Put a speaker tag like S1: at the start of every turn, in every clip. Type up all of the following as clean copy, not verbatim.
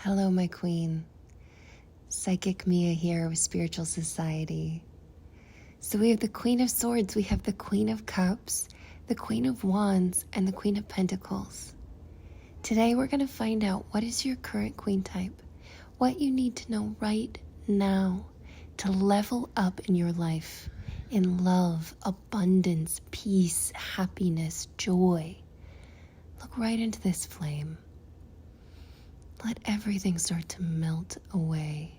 S1: Hello, my queen. Psychic Mia here with Spiritual Society. So we have the Queen of Swords, we have the Queen of Cups, the Queen of Wands, and the Queen of Pentacles. Today we're going to find out what is your current queen type, what you need to know right now to level up in your life, in love, abundance, peace, happiness, joy. Look right into this flame. Let everything start to melt away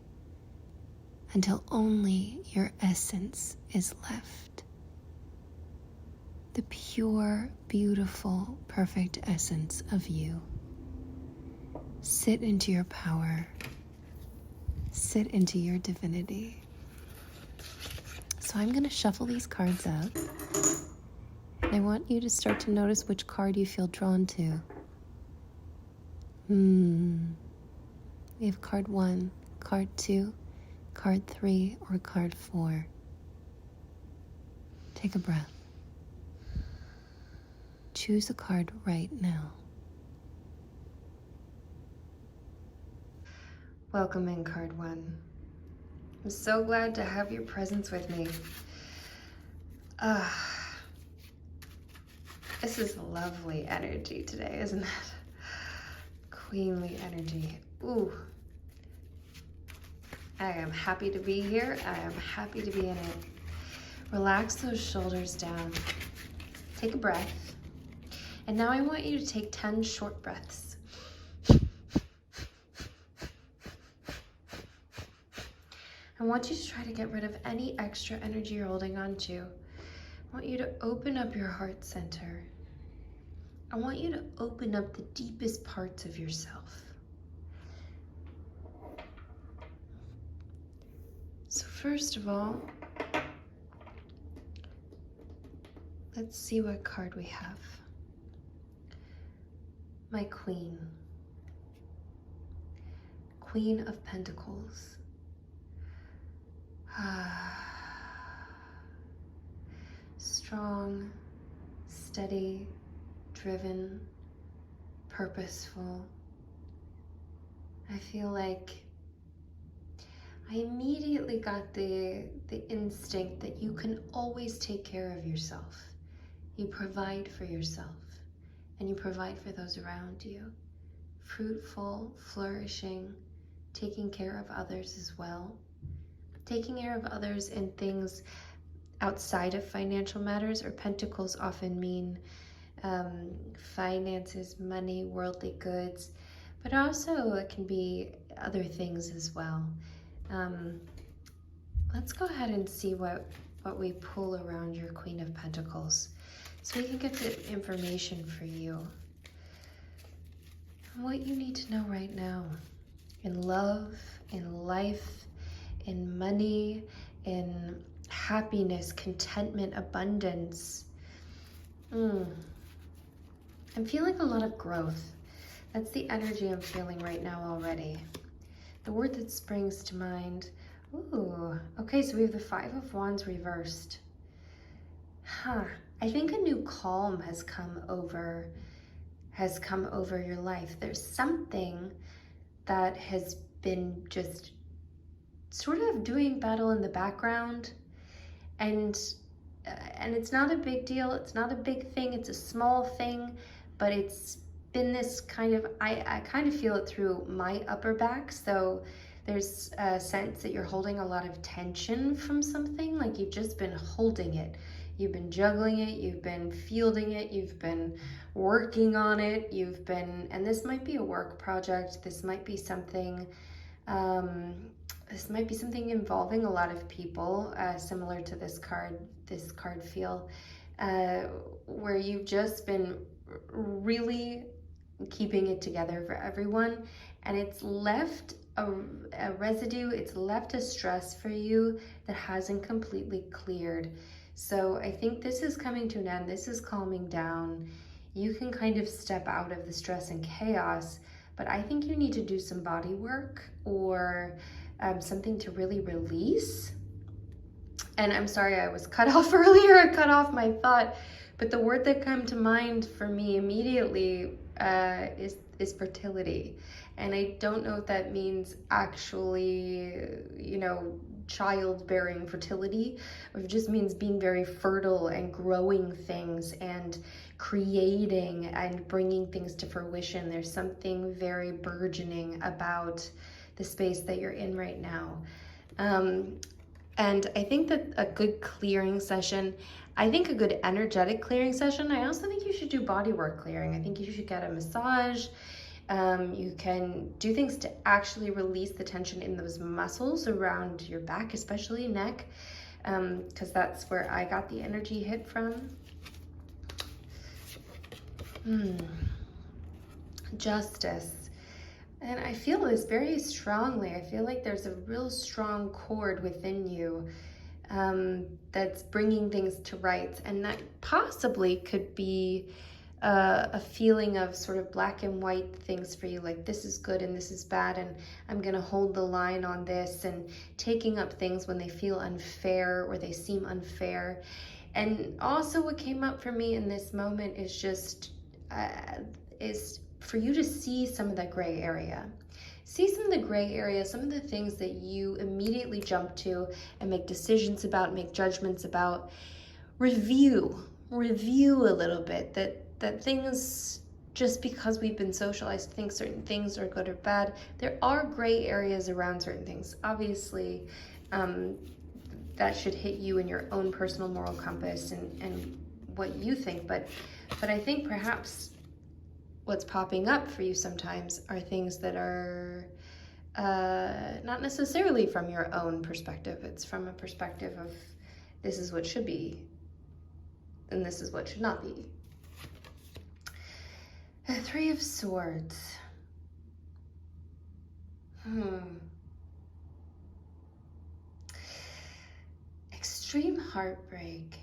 S1: until only your essence is left. The pure, beautiful, perfect essence of you. Sit into your power. Sit into your divinity. So I'm going to shuffle these cards out. And I want you to start to notice which card you feel drawn to. We have card 1, card 2, card 3, or card 4. Take a breath. Choose a card right now. Welcome in, card 1. I'm so glad to have your presence with me. This is lovely energy today, isn't it? Queenly energy. Ooh. I am happy to be here. I am happy to be in it. Relax those shoulders down. Take a breath. And now I want you to take 10 short breaths. I want you to try to get rid of any extra energy you're holding on to. I want you to open up your heart center. I want you to open up the deepest parts of yourself. So first of all, let's see what card we have. My Queen. Queen of Pentacles. Strong, steady, driven, purposeful. I feel like I immediately got the instinct that you can always take care of yourself. You provide for yourself and you provide for those around you. Fruitful, flourishing, taking care of others as well. Taking care of others in things outside of financial matters, or pentacles often mean finances, money, worldly goods, but also it can be other things as well. Let's go ahead and see what we pull around your Queen of Pentacles so we can get the information for you. What you need to know right now in love, in life, in money, in happiness, contentment, abundance. I'm feeling a lot of growth. That's the energy I'm feeling right now already. The word that springs to mind, okay, so we have the 5 of Wands reversed. I think a new calm has come over your life. There's something that has been just sort of doing battle in the background, and it's not a big deal, it's not a big thing, it's a small thing, but it's been this kind of, I kind of feel it through my upper back. So there's a sense that you're holding a lot of tension from something, like you've just been holding it. You've been juggling it, you've been fielding it, you've been working on it, and this might be a work project, this might be something involving a lot of people, similar to this card feel, where you've just been really keeping it together for everyone, and it's left a residue, it's left a stress for you that hasn't completely cleared. So I think this is coming to an end, this is calming down. You can kind of step out of the stress and chaos, but I think you need to do some body work or something to really release. And I'm sorry I was cut off earlier, I cut off my thought, but the word that came to mind for me immediately is fertility. And I don't know if that means actually, childbearing fertility, or it just means being very fertile and growing things and creating and bringing things to fruition. There's something very burgeoning about the space that you're in right now. And I think that a good clearing session, I think a good energetic clearing session, I also think you should do bodywork clearing. I think you should get a massage. You can do things to actually release the tension in those muscles around your back, especially neck, because that's where I got the energy hit from. Justice. And I feel this very strongly. I feel like there's a real strong cord within you that's bringing things to rights. And that possibly could be a feeling of sort of black and white things for you, like this is good and this is bad, and I'm going to hold the line on this, and taking up things when they feel unfair or they seem unfair. And also what came up for me in this moment is just, is for you to see some of that gray area. See some of the gray area, some of the things that you immediately jump to and make decisions about, make judgments about. Review a little bit that things, just because we've been socialized to think certain things are good or bad, there are gray areas around certain things. Obviously, that should hit you in your own personal moral compass and what you think, but I think perhaps what's popping up for you sometimes are things that are not necessarily from your own perspective. It's from a perspective of this is what should be and this is what should not be. The Three of Swords. Extreme heartbreak.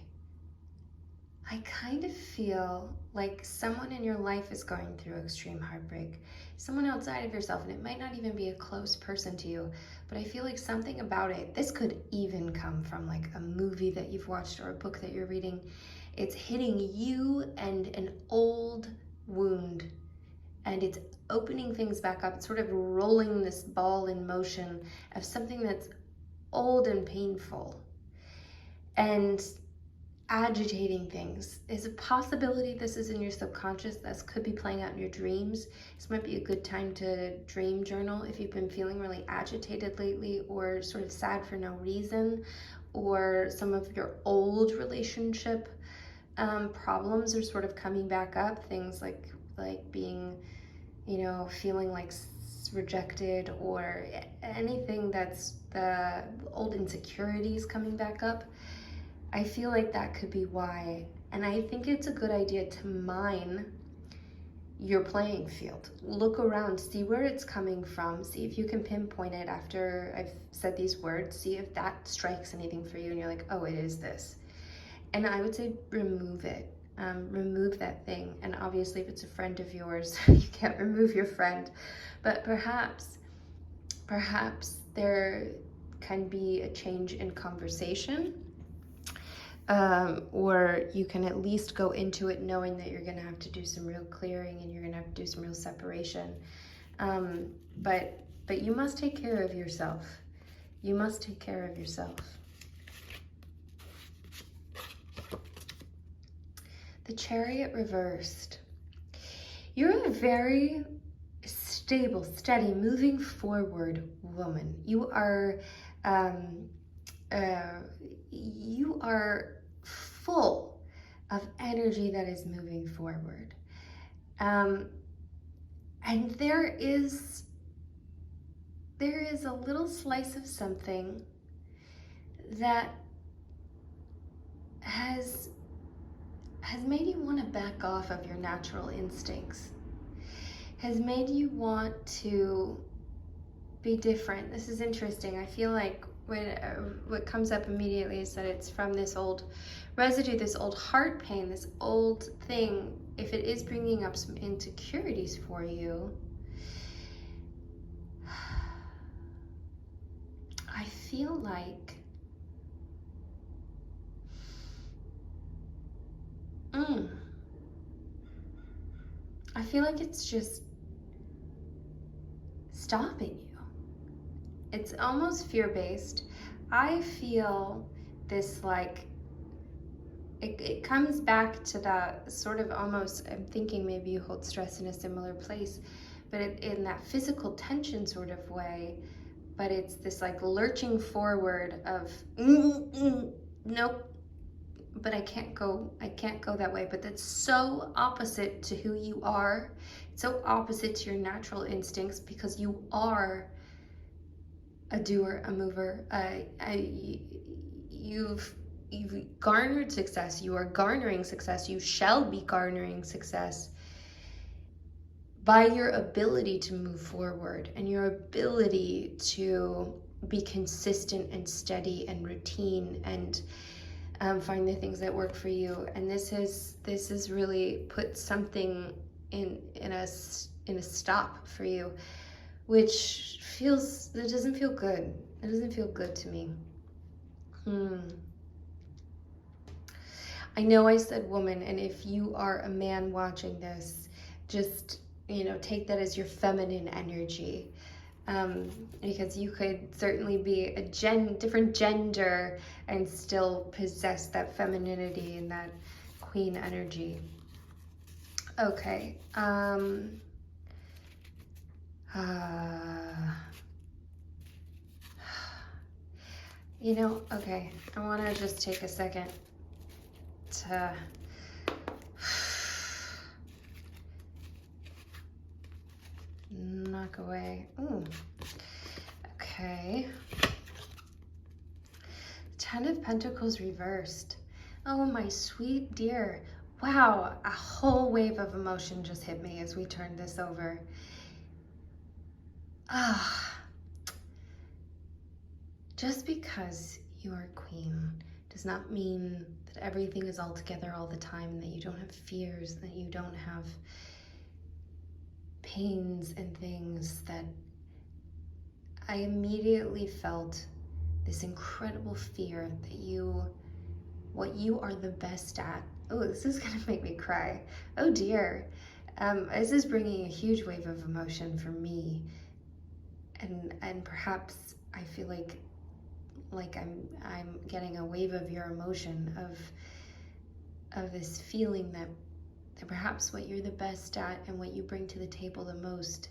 S1: I kind of feel like someone in your life is going through extreme heartbreak. Someone outside of yourself, and it might not even be a close person to you, but I feel like something about it, this could even come from like a movie that you've watched or a book that you're reading. It's hitting you and an old wound, and it's opening things back up. It's sort of rolling this ball in motion of something that's old and painful and agitating things. Is a possibility this is in your subconscious. This could be playing out in your dreams. This might be a good time to dream journal if you've been feeling really agitated lately, or sort of sad for no reason, or some of your old relationship problems are sort of coming back up. Things like being, feeling like rejected, or anything that's the old insecurities coming back up. I feel like that could be why. And I think it's a good idea to mine your playing field. Look around, see where it's coming from, see if you can pinpoint it after I've said these words, see if that strikes anything for you and you're like, oh, it is this. And I would say remove it. Remove that thing. And obviously if it's a friend of yours, you can't remove your friend. But perhaps there can be a change in conversation. Or you can at least go into it knowing that you're going to have to do some real clearing and you're going to have to do some real separation. But you must take care of yourself. You must take care of yourself. The Chariot reversed. You're a very stable, steady, moving forward woman. You are full of energy that is moving forward. And there is a little slice of something that has made you want to back off of your natural instincts, has made you want to be different. This is interesting. I feel like what comes up immediately is that it's from this old residue, this old heart pain, this old thing. If it is bringing up some insecurities for you, I feel like it's just stopping you. It's almost fear-based. I feel this like, it comes back to that sort of almost, I'm thinking maybe you hold stress in a similar place, but in that physical tension sort of way, but it's this like lurching forward of, nope, but I can't go that way. But that's so opposite to who you are. It's so opposite to your natural instincts, because you are a doer, a mover. You've garnered success. You are garnering success. You shall be garnering success by your ability to move forward and your ability to be consistent and steady and routine and find the things that work for you. And this has really put something in a stop for you, which it doesn't feel good. It doesn't feel good to me. I know I said woman, and if you are a man watching this, just, take that as your feminine energy. Because you could certainly be a different gender and still possess that femininity and that queen energy. Okay. Okay, I want to just take a second to knock away. Ooh. Okay. Ten of Pentacles reversed. Oh, my sweet dear. Wow, a whole wave of emotion just hit me as we turned this over. Just because you are queen does not mean that everything is all together all the time, that you don't have fears, that you don't have pains and things. That I immediately felt this incredible fear that what you are the best at. Oh, this is gonna make me cry. Oh dear. This is bringing a huge wave of emotion for me, and perhaps I feel like I'm getting a wave of your emotion of this feeling that perhaps what you're the best at and what you bring to the table the most,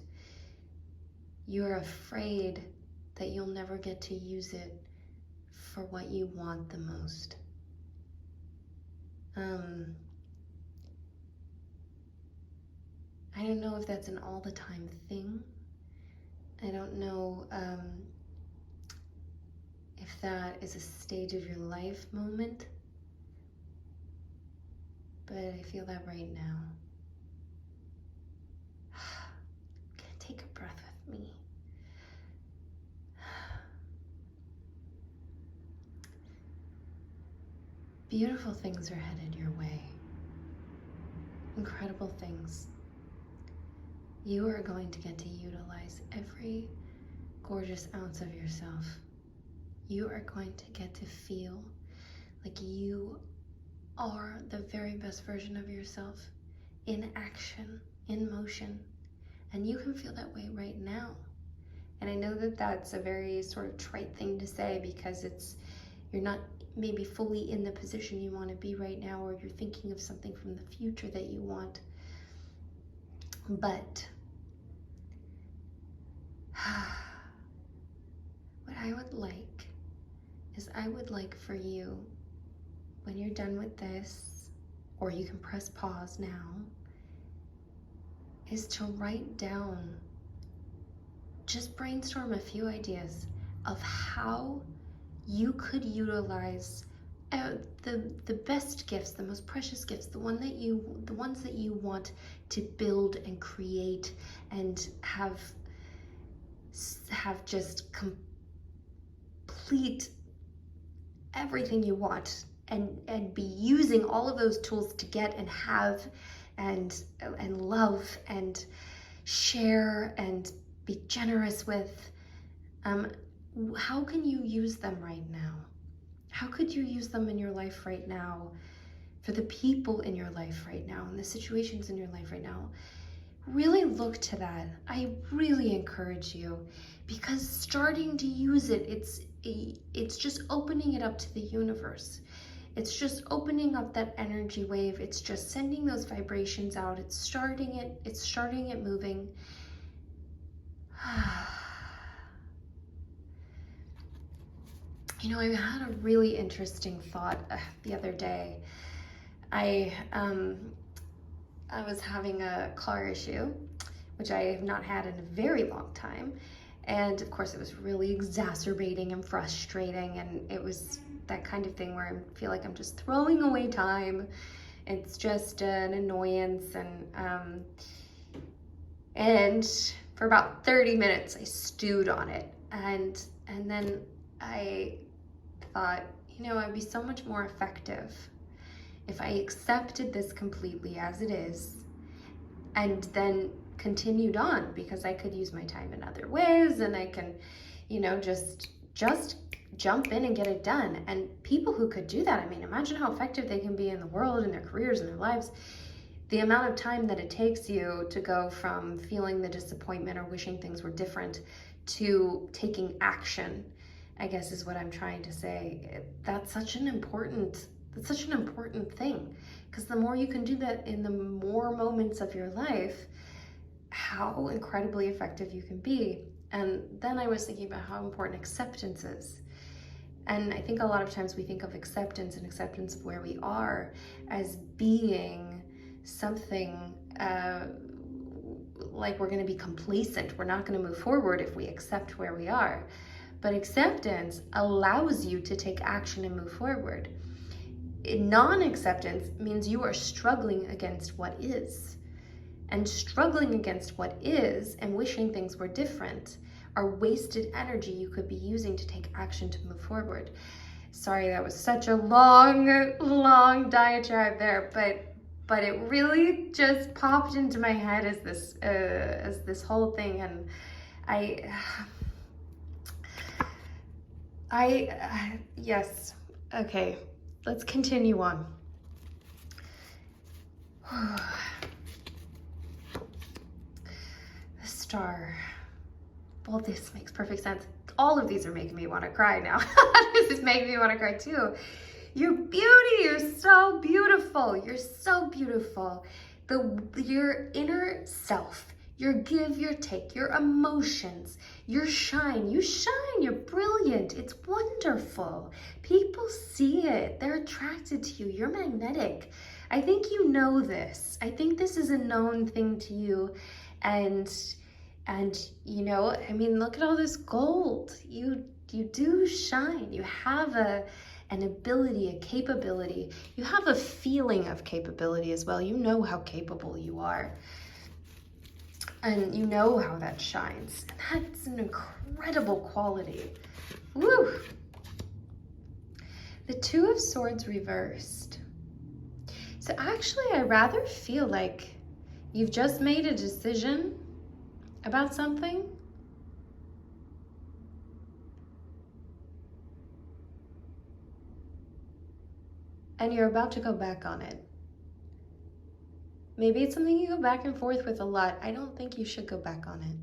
S1: you're afraid that you'll never get to use it for what you want the most. I don't know if that's an all the time thing. I don't know if that is a stage of your life moment, but I feel that right now. Take a breath with me. Beautiful things are headed your way. Incredible things. You are going to get to utilize every gorgeous ounce of yourself. You are going to get to feel like you are the very best version of yourself in action, in motion. And you can feel that way right now. And I know that that's a very sort of trite thing to say, because you're not maybe fully in the position you want to be right now, or you're thinking of something from the future that you want. But what I would like is for you, when you're done with this, or you can press pause now, is to write down, just brainstorm a few ideas of how you could utilize the best gifts, the most precious gifts, the ones that you want to build and create and have just complete everything you want, and be using all of those tools to get and have and love and share and be generous with. How can you use them right now? How could you use them in your life right now, for the people in your life right now, and the situations in your life right now? really look to that. I really encourage you, because starting to use it, it's just opening it up to the universe. It's just opening up that energy wave. It's just sending those vibrations out. It's starting it moving. You know, I had a really interesting thought the other day. I was having a car issue, which I have not had in a very long time. And of course it was really exacerbating and frustrating, and it was that kind of thing where I feel like I'm just throwing away time. It's just an annoyance, and for about 30 minutes I stewed on it, and then I thought, you know, I'd be so much more effective if I accepted this completely as it is, and then continued on, because I could use my time in other ways, and I can, you know, just jump in and get it done. And people who could do that, I mean, imagine how effective they can be in the world, in their careers, in their lives. The amount of time that it takes you to go from feeling the disappointment or wishing things were different to taking action, I guess is what I'm trying to say. That's such an important thing, because the more you can do that in the more moments of your life, how incredibly effective you can be. And then I was thinking about how important acceptance is. And I think a lot of times we think of acceptance and acceptance of where we are as being something like we're going to be complacent. We're not going to move forward if we accept where we are. But acceptance allows you to take action and move forward. Non-acceptance means you are struggling against what is. And struggling against what is and wishing things were different are wasted energy you could be using to take action to move forward. Sorry, that was such a long diatribe there, but it really just popped into my head as this whole thing, and yes, okay, let's continue on. The star. Well, this makes perfect sense. All of these are making me want to cry now. This is making me want to cry too. Your beauty, you're so beautiful. You're so beautiful. Your inner self, your give, your take, your emotions, your shine. You shine, you're brilliant. It's wonderful. People see it. They're attracted to you. You're magnetic. I think you know this. I think this is a known thing to you. And you know, I mean, look at all this gold. You do shine. You have an ability, a capability. You have a feeling of capability as well. You know how capable you are. And you know how that shines. And that's an incredible quality. Woo! The Two of Swords reversed. So actually, I rather feel like you've just made a decision about something, and you're about to go back on it. Maybe it's something you go back and forth with a lot. I don't think you should go back on it.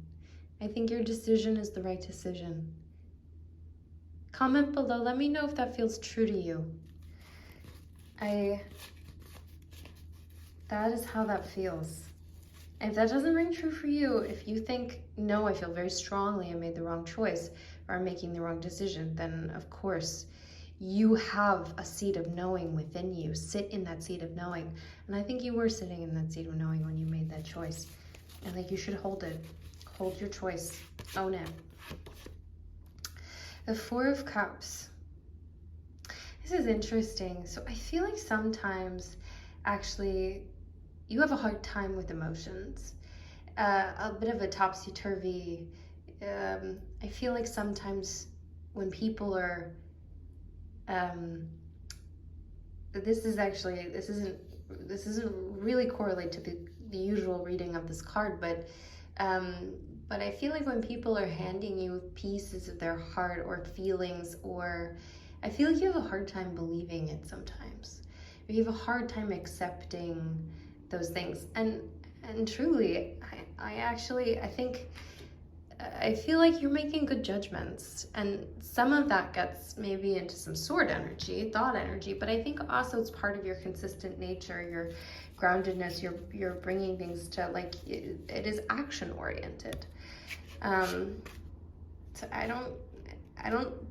S1: I think your decision is the right decision. Comment below, let me know if that feels true to you. That is how that feels. If that doesn't ring true for you, if you think, no, I feel very strongly I made the wrong choice or I'm making the wrong decision, then of course you have a seat of knowing within you. Sit in that seat of knowing. And I think you were sitting in that seat of knowing when you made that choice. I think you should hold it. Hold your choice. Own it. The Four of Cups. This is interesting. So I feel like sometimes actually you have a hard time with emotions, a bit of a topsy-turvy. I feel like sometimes when people are, this isn't really correlate to the usual reading of this card, but I feel like when people are handing you pieces of their heart or feelings, or I feel like you have a hard time believing it sometimes. Or you have a hard time accepting those things, and truly
S2: I feel like you're making good judgments, and some of that gets maybe into some sword energy, thought energy, but I think also it's part of your consistent nature, your groundedness, you're bringing things to, like, it is action oriented. So I don't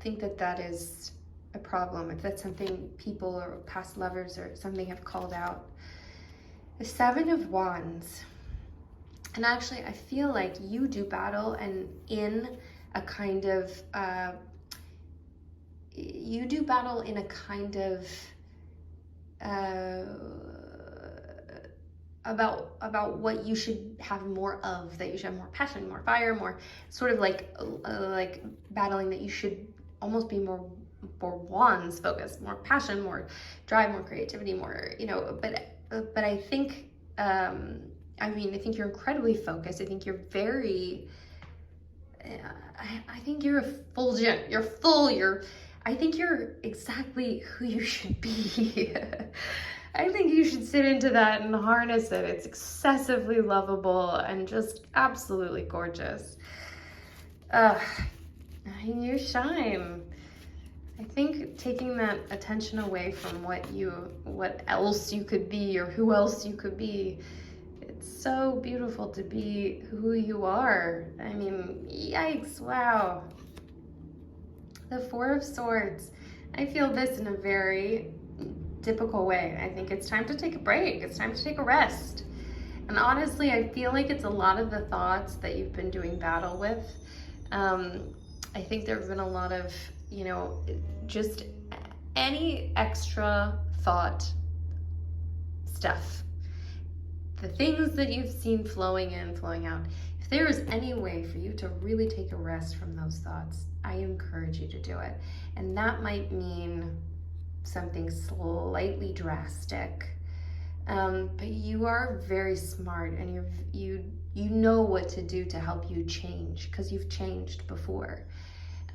S2: think that is a problem, if that's something people or past lovers or something have called out. The Seven of Wands. And actually, I feel like you do battle, and in a kind of, about what you should have more of, that you should have more passion, more fire, more sort of like battling, that you should almost be more wands focused, more passion, more drive, more creativity, more, but I think, I think you're incredibly focused. I think you're very, I think you're effulgent, I think you're exactly who you should be. I think you should sit into that and harness it. It's excessively lovable and just absolutely gorgeous. You shine. I think taking that attention away from what else you could be or who else you could be, it's so beautiful to be who you are. I mean, yikes, wow. The Four of Swords. I feel this in a very typical way. I think it's time to take a break. It's time to take a rest. And honestly, I feel like it's a lot of the thoughts that you've been doing battle with. I think there have been a lot of, just any extra thought stuff. The things that you've seen flowing in, flowing out. If there is any way for you to really take a rest from those thoughts, I encourage you to do it. And that might mean something slightly drastic. But you are very smart, and you know what to do to help you change, because you've changed before.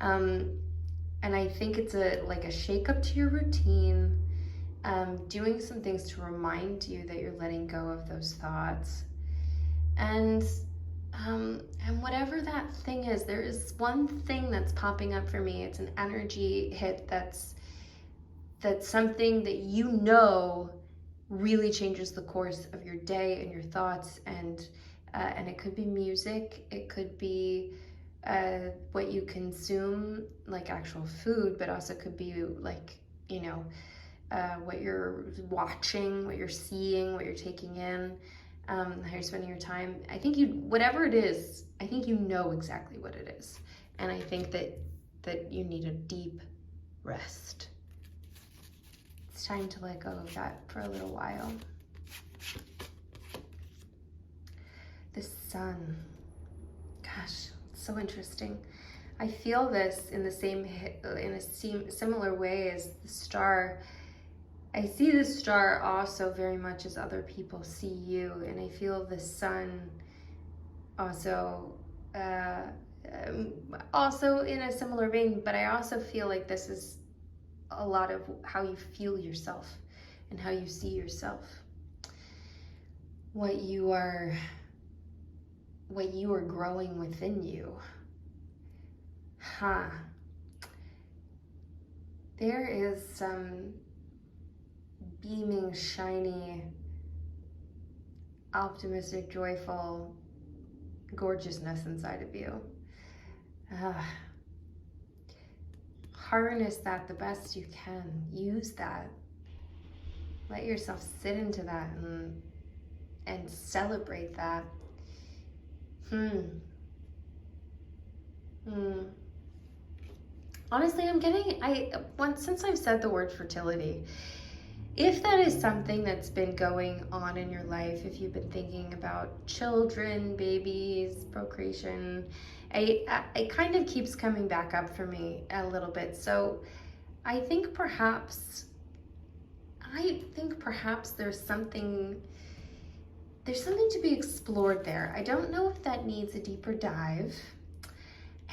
S2: And I think it's like a shake up to your routine, doing some things to remind you that you're letting go of those thoughts. And whatever that thing is, there is one thing that's popping up for me. It's an energy hit that's something that really changes the course of your day and your thoughts, and it could be music, it could be what you consume, like actual food, but also could be like, what you're watching, what you're seeing, what you're taking in, how you're spending your time. I think whatever it is, I think you know exactly what it is. And I think that you need a deep rest. It's time to let go of that for a little while. The Sun. Gosh, so interesting. I feel this in a similar way as the star. I see the star also very much as other people see you, and I feel the Sun also in a similar vein, but I also feel like this is a lot of how you feel yourself and how you see yourself. What you are growing within you. There is some beaming, shiny, optimistic, joyful gorgeousness inside of you. Harness that the best you can. Use that. Let yourself sit into that and celebrate that. Honestly, since I've said the word fertility, if that is something that's been going on in your life, if you've been thinking about children, babies, procreation, it kind of keeps coming back up for me a little bit. So I think perhaps there's something to be explored there. I don't know if that needs a deeper dive,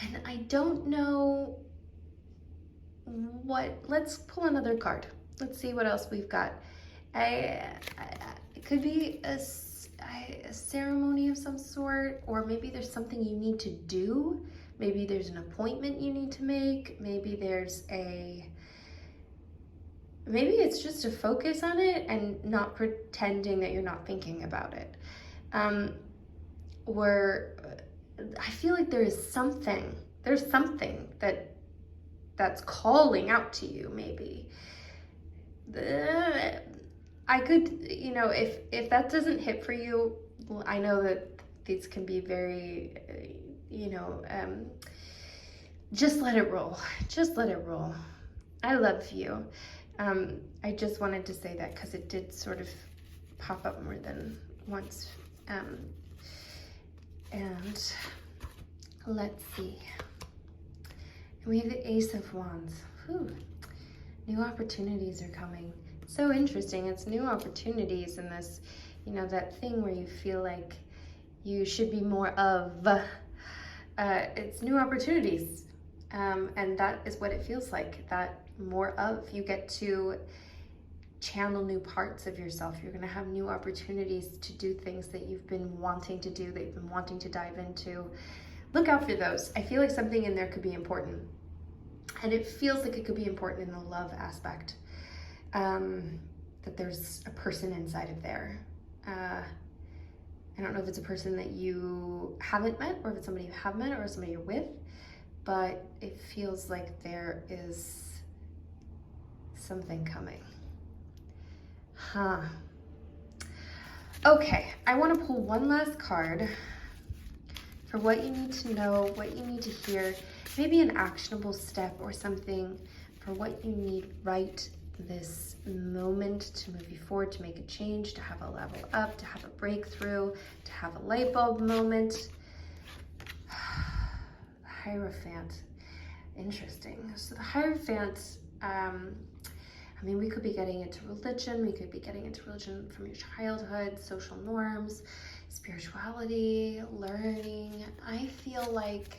S2: and I don't know let's pull another card. Let's see what else we've got. It could be a ceremony of some sort, or maybe there's something you need to do. Maybe there's an appointment you need to make. Maybe it's just to focus on it and not pretending that you're not thinking about it. Or I feel like there's something that's calling out to you, maybe. I could, if that doesn't hit for you, I know that these can be very, just let it roll. Just let it roll. I love you. I just wanted to say that because it did sort of pop up more than once. And let's see. We have the Ace of Wands. Whew. New opportunities are coming. So interesting. It's new opportunities in this, that thing where you feel like you should be more of. It's new opportunities. And that is what it feels like, that more of. You get to channel new parts of yourself. You're going to have new opportunities to do things that you've been wanting to do, that you've been wanting to dive into. Look out for those. I feel like something in there could be important. And it feels like it could be important in the love aspect. That there's a person inside of there. I don't know if it's a person that you haven't met, or if it's somebody you have met, or somebody you're with, but it feels like there is something coming. Okay, I want to pull one last card for what you need to know, what you need to hear, maybe an actionable step or something for what you need right this moment to move you forward, to make a change, to have a level up, to have a breakthrough, to have a light bulb moment. Hierophant. Interesting. So the Hierophant, we could be getting into religion. We could be getting into religion from your childhood, social norms, spirituality, learning. I feel like,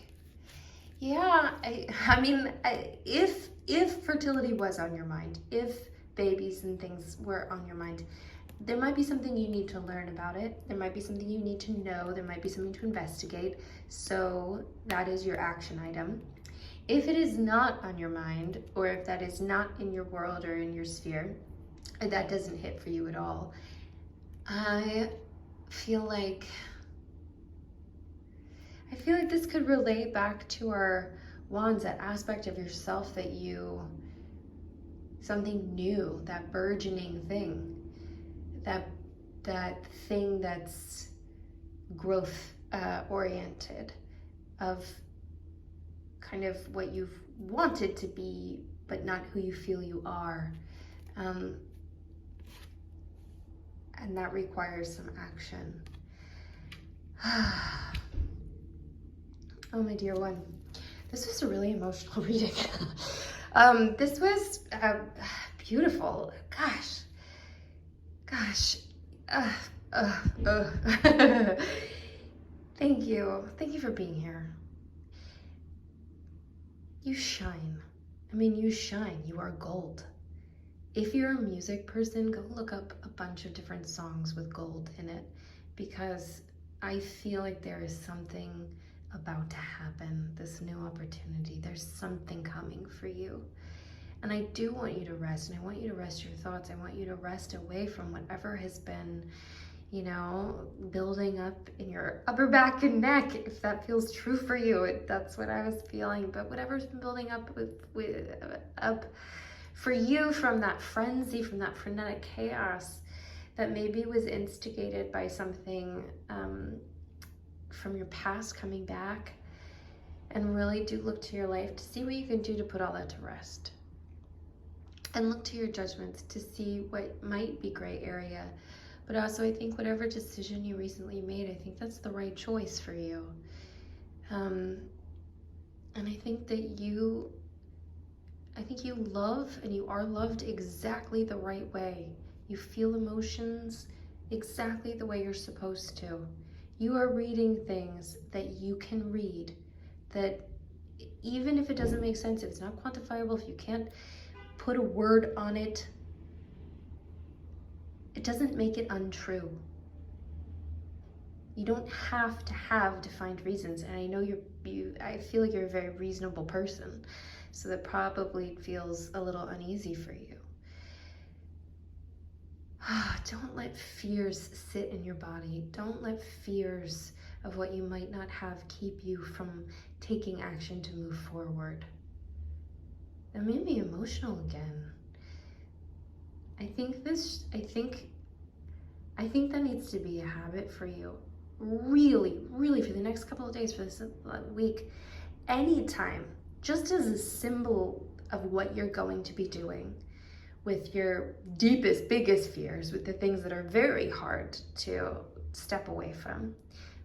S2: if fertility was on your mind, if babies and things were on your mind, there might be something you need to learn about it. There might be something you need to know. There might be something to investigate. So that is your action item. If it is not on your mind, or if that is not in your world or in your sphere, and that doesn't hit for you at all, I feel like this could relate back to our wands, that aspect of yourself that something new, that burgeoning thing, that thing that's growth oriented, of kind of what you've wanted to be, but not who you feel you are. And that requires some action. Oh, my dear one. This was a really emotional reading. This was beautiful. Gosh. Thank you. Thank you for being here. You shine. You shine. You are gold. If you're a music person, go look up a bunch of different songs with gold in it, because I feel like there is something about to happen, this new opportunity. There's something coming for you. And I do want you to rest, and I want you to rest your thoughts. I want you to rest away from whatever has been, building up in your upper back and neck, if that feels true for you. That's what I was feeling. But whatever's been building up up for you from that frenzy, from that frenetic chaos that maybe was instigated by something from your past coming back, and really do look to your life to see what you can do to put all that to rest. And look to your judgments to see what might be gray area. But also, I think whatever decision you recently made, I think that's the right choice for you. And I think that you love, and you are loved exactly the right way. You feel emotions exactly the way you're supposed to. You are reading things that you can read, that even if it doesn't make sense, if it's not quantifiable, if you can't put a word on it, it doesn't make it untrue. You don't have to find reasons. And I know I feel like you're a very reasonable person. So that probably feels a little uneasy for you. Don't let fears sit in your body. Don't let fears of what you might not have keep you from taking action to move forward. That made me emotional again. I think that needs to be a habit for you. Really, really, for the next couple of days, for this week, anytime, just as a symbol of what you're going to be doing with your deepest, biggest fears, with the things that are very hard to step away from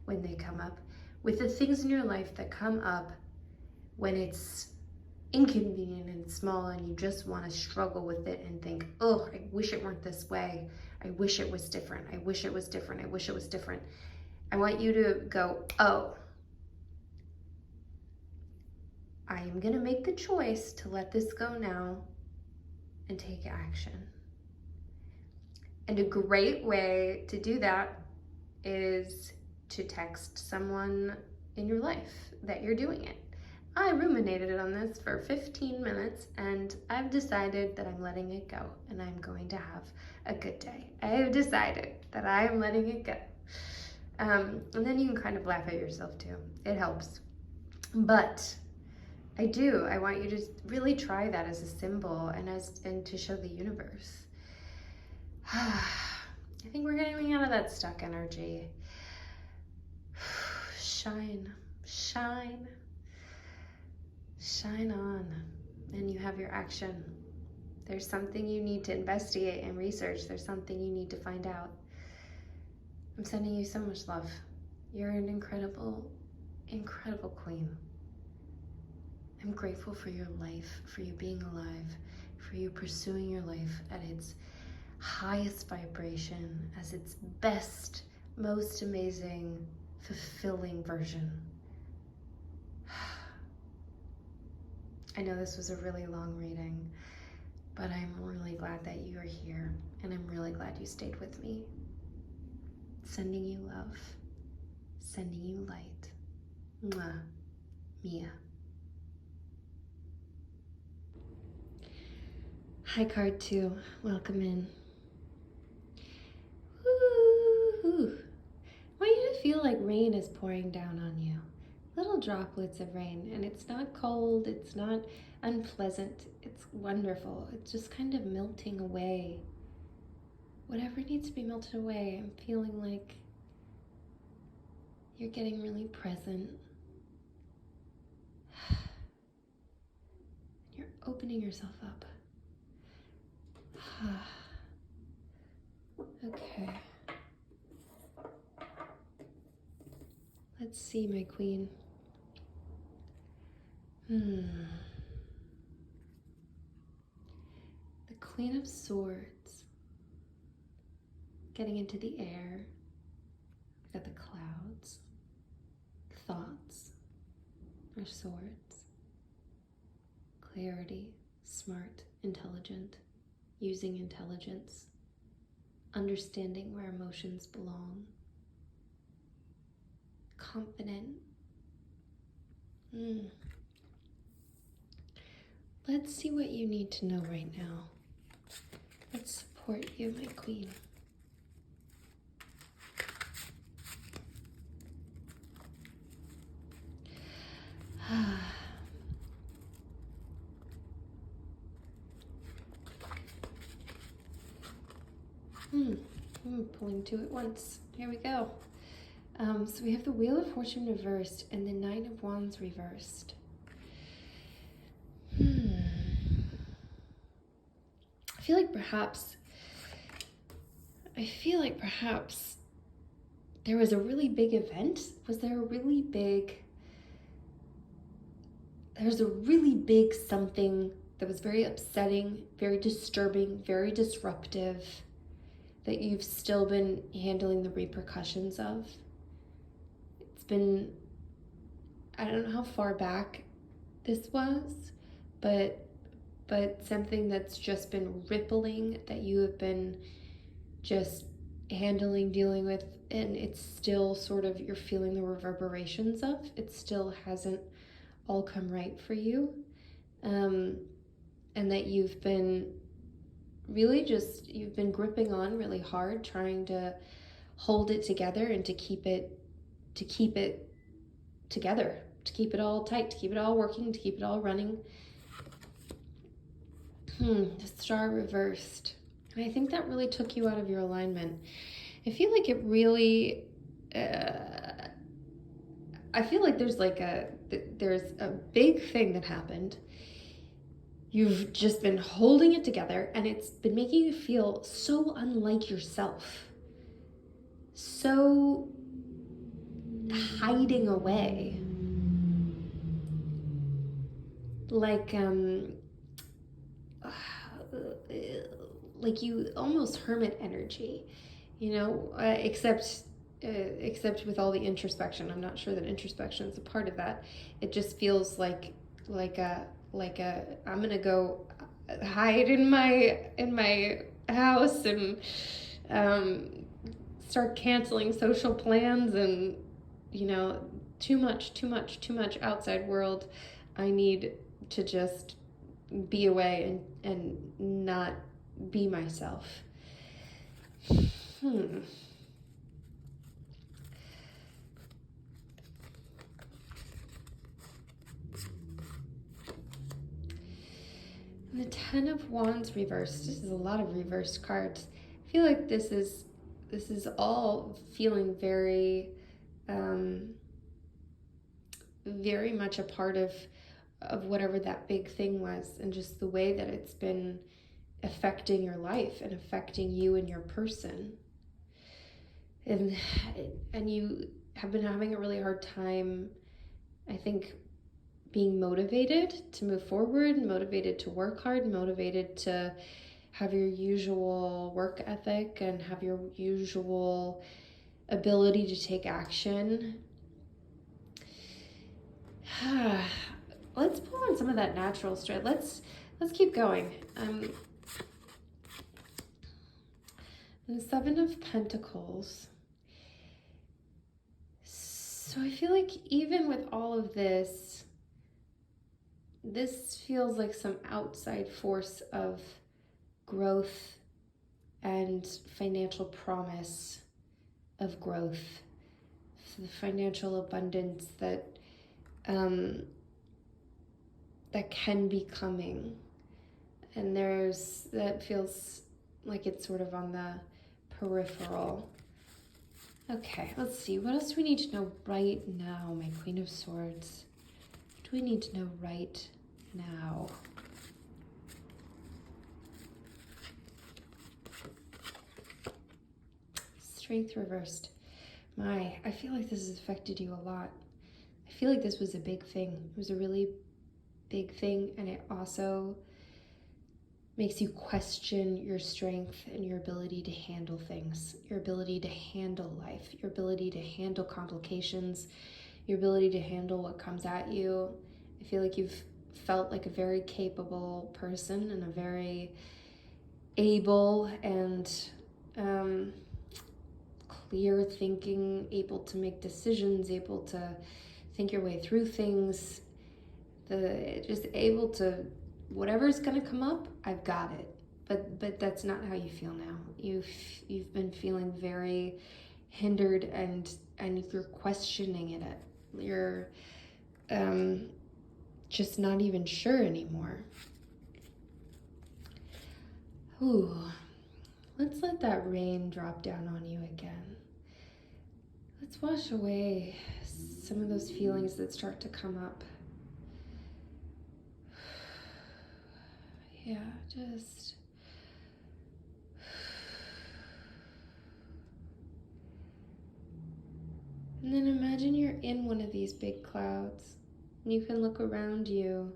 S2: when they come up, with the things in your life that come up when it's inconvenient and small and you just want to struggle with it and think, oh, I wish it weren't this way. I wish it was different. I wish it was different. I wish it was different. I want you to go, oh, I am going to make the choice to let this go now and take action. And a great way to do that is to text someone in your life that you're doing it. I ruminated on this for 15 minutes and I've decided that I'm letting it go and I'm going to have a good day. I have decided that I am letting it go. And then you can kind of laugh at yourself too. It helps. But I want you to really try that as a symbol and to show the universe. I think we're getting out of that stuck energy. Shine, shine, shine on, and you have your action. There's something you need to investigate and research. There's something you need to find out. I'm sending you so much love. You're an incredible, incredible queen. I'm grateful for your life, for you being alive, for you pursuing your life at its highest vibration, as its best, most amazing, fulfilling version. I know this was a really long reading, but I'm really glad that you are here, and I'm really glad you stayed with me. Sending you love, sending you light. Mwah. Mia. Hi, card 2. Welcome in. Woo-hoo. I want you to feel like rain is pouring down on you. Little droplets of rain, and it's not cold, it's not unpleasant, it's wonderful. It's just kind of melting away. Whatever needs to be melted away, I'm feeling like you're getting really present. You're opening yourself up. Okay. Let's see, my queen. The Queen of Swords. Getting into the air. We've got the clouds. Thoughts. Or swords. Clarity. Smart. Intelligent. Using intelligence. Understanding where emotions belong. Confident. Let's see what you need to know right now. Let's support you, my queen. I'm pulling two at once. Here we go. So we have the Wheel of Fortune reversed and the Nine of Wands reversed. I feel like perhaps there was a really big event. There's a really big something that was very upsetting, very disturbing, very disruptive, that you've still been handling the repercussions of. It's been, I don't know how far back this was, but something that's just been rippling, that you have been just handling, dealing with, and it's still sort of, you're feeling the reverberations of, it still hasn't all come right for you. And that you've been you've been gripping on really hard, trying to hold it together and to keep it together, to keep it all tight, to keep it all working, to keep it all running. The star reversed. And I think that really took you out of your alignment. I feel like it really, I feel like there's a big thing that happened. You've just been holding it together, and it's been making you feel so unlike yourself. So hiding away. Like you almost hermit energy, except with all the introspection. I'm not sure that introspection is a part of that. It just feels like I'm gonna go hide in my house and start canceling social plans, and too much outside world. I need to just be away and not be myself. And the Ten of Wands reversed. This is a lot of reversed cards. I feel like this is all feeling very very much a part of whatever that big thing was, and just the way that it's been affecting your life and affecting you and your person. And you have been having a really hard time, I think, being motivated to move forward, motivated to work hard, motivated to have your usual work ethic and have your usual ability to take action. Let's pull on some of that natural strength. Let's keep going. The Seven of Pentacles. So I feel like even with all of this feels like some outside force of growth and financial promise of growth, the financial abundance that can be coming. And that feels like it's sort of on the peripheral. Okay, let's see. What else do we need to know right now, my Queen of Swords? What do we need to know right now? Strength reversed. I feel like this has affected you a lot. I feel like this was a big thing. It was a really big thing, and it also makes you question your strength and your ability to handle things, your ability to handle life, your ability to handle complications, your ability to handle what comes at you. I feel like you've felt like a very capable person and a very able and clear thinking, able to make decisions, able to think your way through things, just able to, whatever's gonna come up, I've got it. But that's not how you feel now. You've been feeling very hindered, and you're questioning it. You're just not even sure anymore. Ooh, let's let that rain drop down on you again. Let's wash away some of those feelings that start to come up. Yeah, just and then imagine you're in one of these big clouds, and you can look around you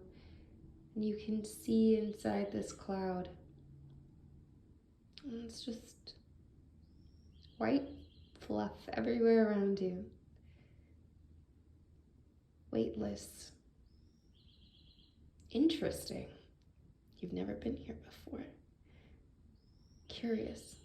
S2: and you can see inside this cloud. And it's just white fluff everywhere around you. Weightless. Interesting. You've never been here before. Curious.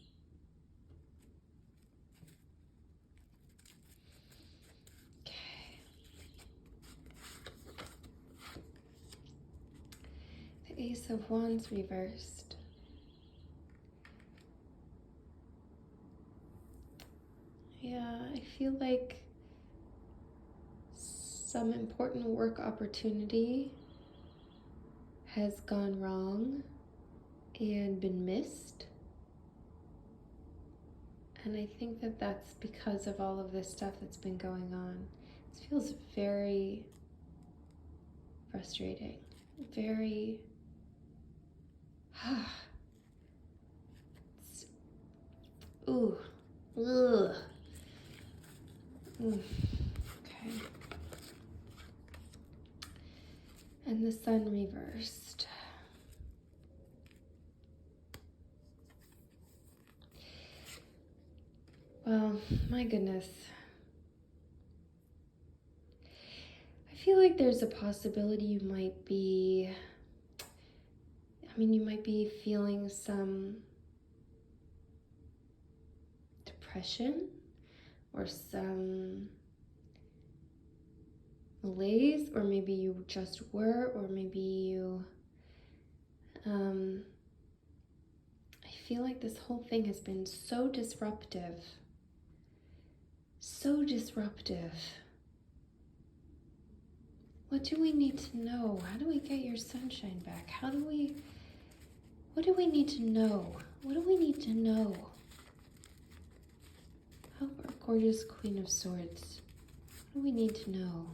S1: Ace of Wands reversed. Yeah, I feel like some important work opportunity has gone wrong and been missed. And I think that that's because of all of this stuff that's been going on. This feels very frustrating, very... Ooh. Ugh. Okay. And the Sun reversed. Well, my goodness. I feel like there's a possibility you might be feeling some depression or some malaise, or maybe you just were, or maybe you, I feel like this whole thing has been so disruptive. So disruptive. What do we need to know? How do we get your sunshine back? What do we need to know? What do we need to know? Oh, our gorgeous Queen of Swords. What do we need to know?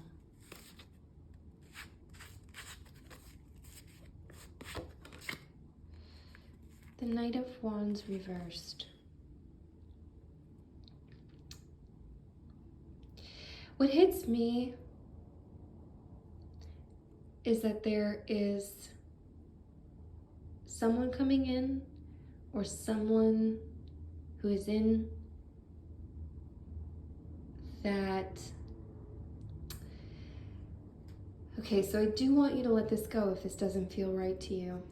S1: The Knight of Wands reversed. What hits me is that there is someone coming in, or someone who is in that... Okay, so I do want you to let this go if this doesn't feel right to you.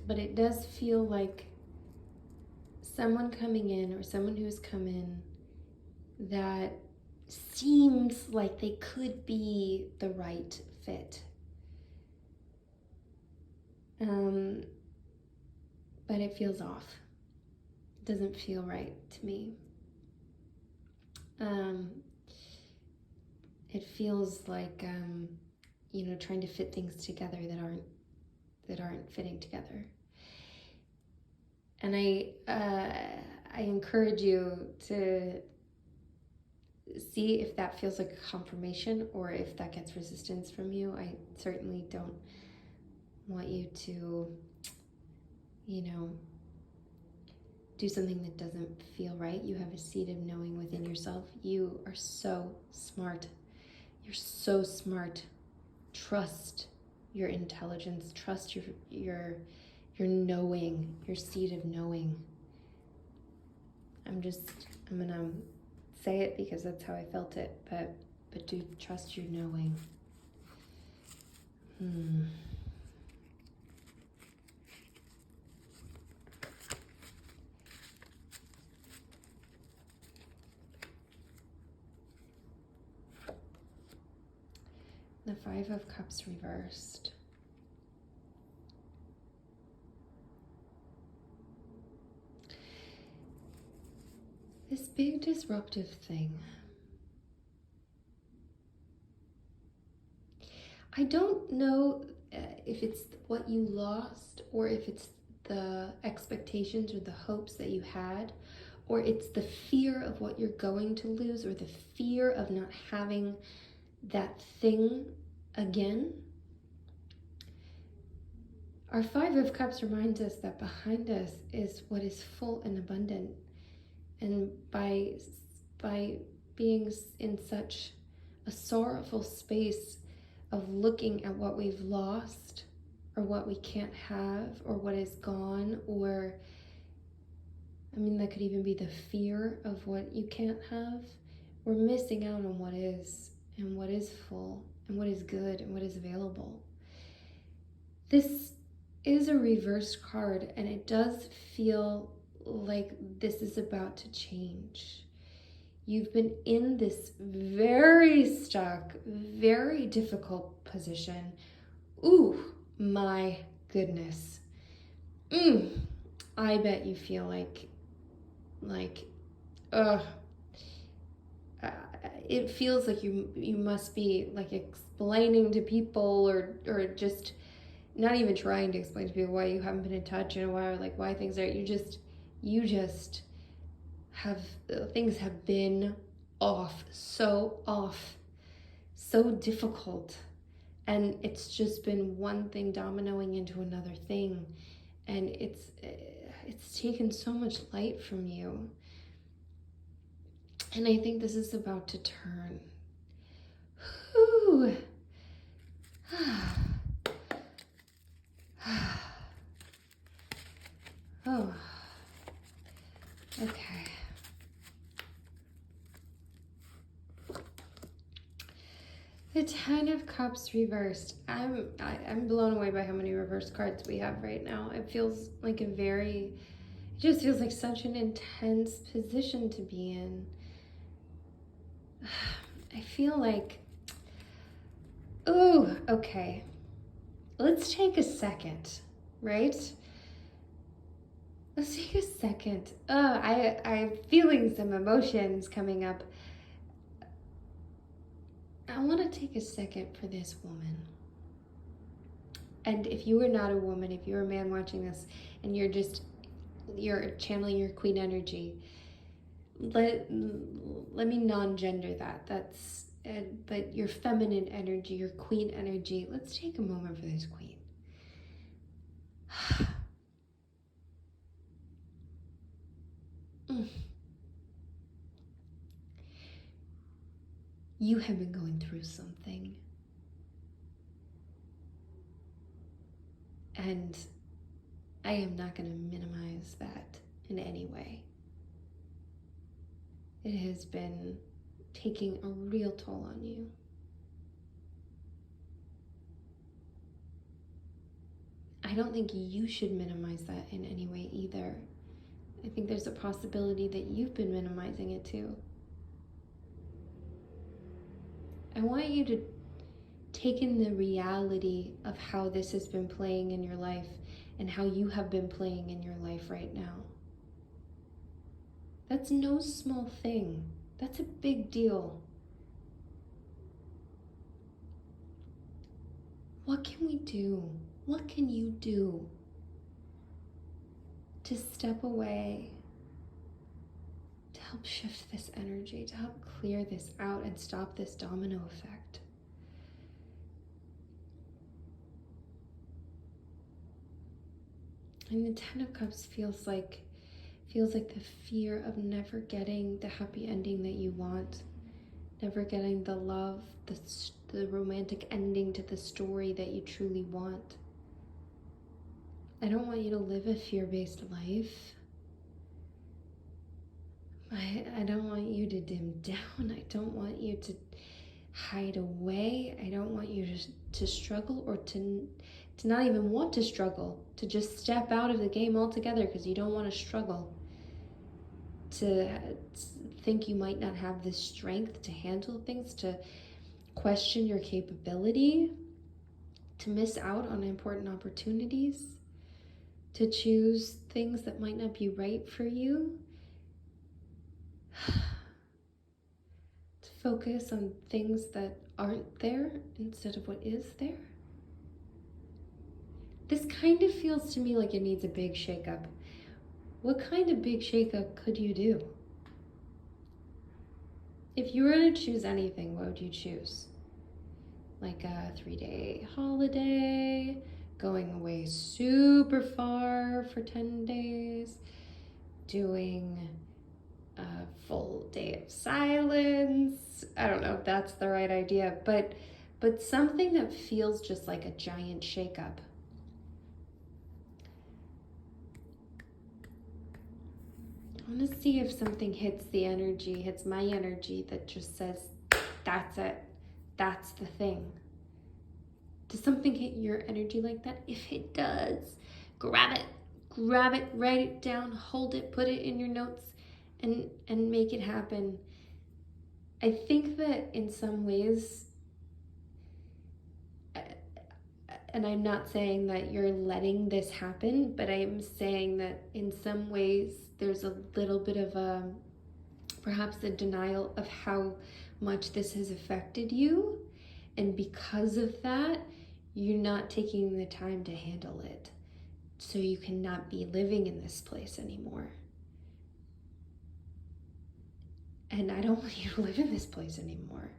S1: But it does feel like someone coming in, or someone who's come in, that seems like they could be the right fit. But it feels off. It doesn't feel right to me. It feels like, trying to fit things together that aren't fitting together. And I encourage you to see if that feels like a confirmation, or if that gets resistance from you. I certainly don't want you to, do something that doesn't feel right. You have a seed of knowing within yourself. You are so smart. You're so smart. Trust your intelligence. Trust your knowing, your seed of knowing. I'm gonna say it because that's how I felt it, but do trust your knowing. The Five of Cups reversed. This big disruptive thing. I don't know if it's what you lost, or if it's the expectations or the hopes that you had, or it's the fear of what you're going to lose, or the fear of not having that thing again. Our Five of Cups reminds us that behind us is what is full and abundant. And by being in such a sorrowful space of looking at what we've lost, or what we can't have, or what is gone, or that could even be the fear of what you can't have, we're missing out on what is, and what is full, and what is good, and what is available. This is a reversed card, and it does feel like this is about to change. You've been in this very stuck, very difficult position. Ooh, my
S2: goodness. I bet you feel like, ugh. It feels like you must be like explaining to people or just not even trying to explain to people why you haven't been in touch in a while, or like why things are, you just have, things have been off, so difficult, and it's just been one thing dominoing into another thing, and it's taken so much light from you, and I think this is about to turn. Whew. Oh, okay. The Ten of Cups reversed. I'm blown away by how many reverse cards we have right now. It just feels like such an intense position to be in. I feel like, ooh, okay. Let's take a second, right? Let's take a second. I'm feeling some emotions coming up. I want to take a second for this woman. And if you are not a woman, if you're a man watching this and you're channeling your queen energy, let me non-gender that. But your feminine energy, your queen energy, let's take a moment for this queen. You have been going through something. And I am not going to minimize that in any way. It has been taking a real toll on you. I don't think you should minimize that in any way either. I think there's a possibility that you've been minimizing it too. I want you to take in the reality of how this has been playing in your life and how you have been playing in your life right now. That's no small thing. That's a big deal. What can we do? What can you do to step away, to help shift this energy, to help clear this out and stop this domino effect? And the Ten of Cups feels like the fear of never getting the happy ending that you want, never getting the love, the romantic ending to the story that you truly want. I don't want you to live a fear-based life. I don't want you to dim down. I don't want you to hide away. I don't want you to struggle, or to not even want to struggle, to just step out of the game altogether because you don't want to struggle, to think you might not have the strength to handle things, to question your capability, to miss out on important opportunities, to choose things that might not be right for you, to focus on things that aren't there instead of what is there. This kind of feels to me like it needs a big shakeup. What kind of big shakeup could you do? If you were to choose anything, what would you choose? Like a 3-day holiday, going away super far for 10 days, doing a full day of silence. I don't know if that's the right idea, but something that feels just like a giant shakeup. I want to see if something hits my energy that just says, that's it. That's the thing. Does something hit your energy like that? If it does, grab it, write it down, hold it, put it in your notes, and make it happen. I think that in some ways, and I'm not saying that you're letting this happen, but I am saying that in some ways there's a little bit of perhaps a denial of how much this has affected you. And because of that, you're not taking the time to handle it. So you cannot be living in this place anymore. And I don't want you to live in this place anymore.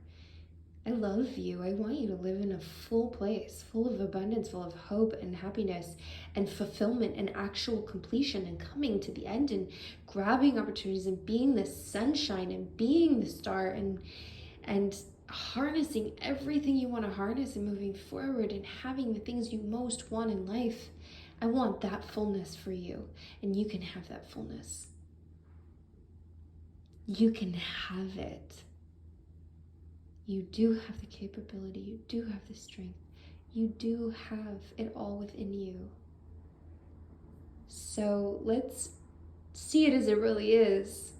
S2: I love you. I want you to live in a full place, full of abundance, full of hope and happiness and fulfillment and actual completion and coming to the end and grabbing opportunities and being the sunshine and being the star and harnessing everything you want to harness and moving forward and having the things you most want in life. I want that fullness for you, and you can have that fullness. You can have it. You do have the capability, you do have the strength, you do have it all within you. So let's see it as it really is,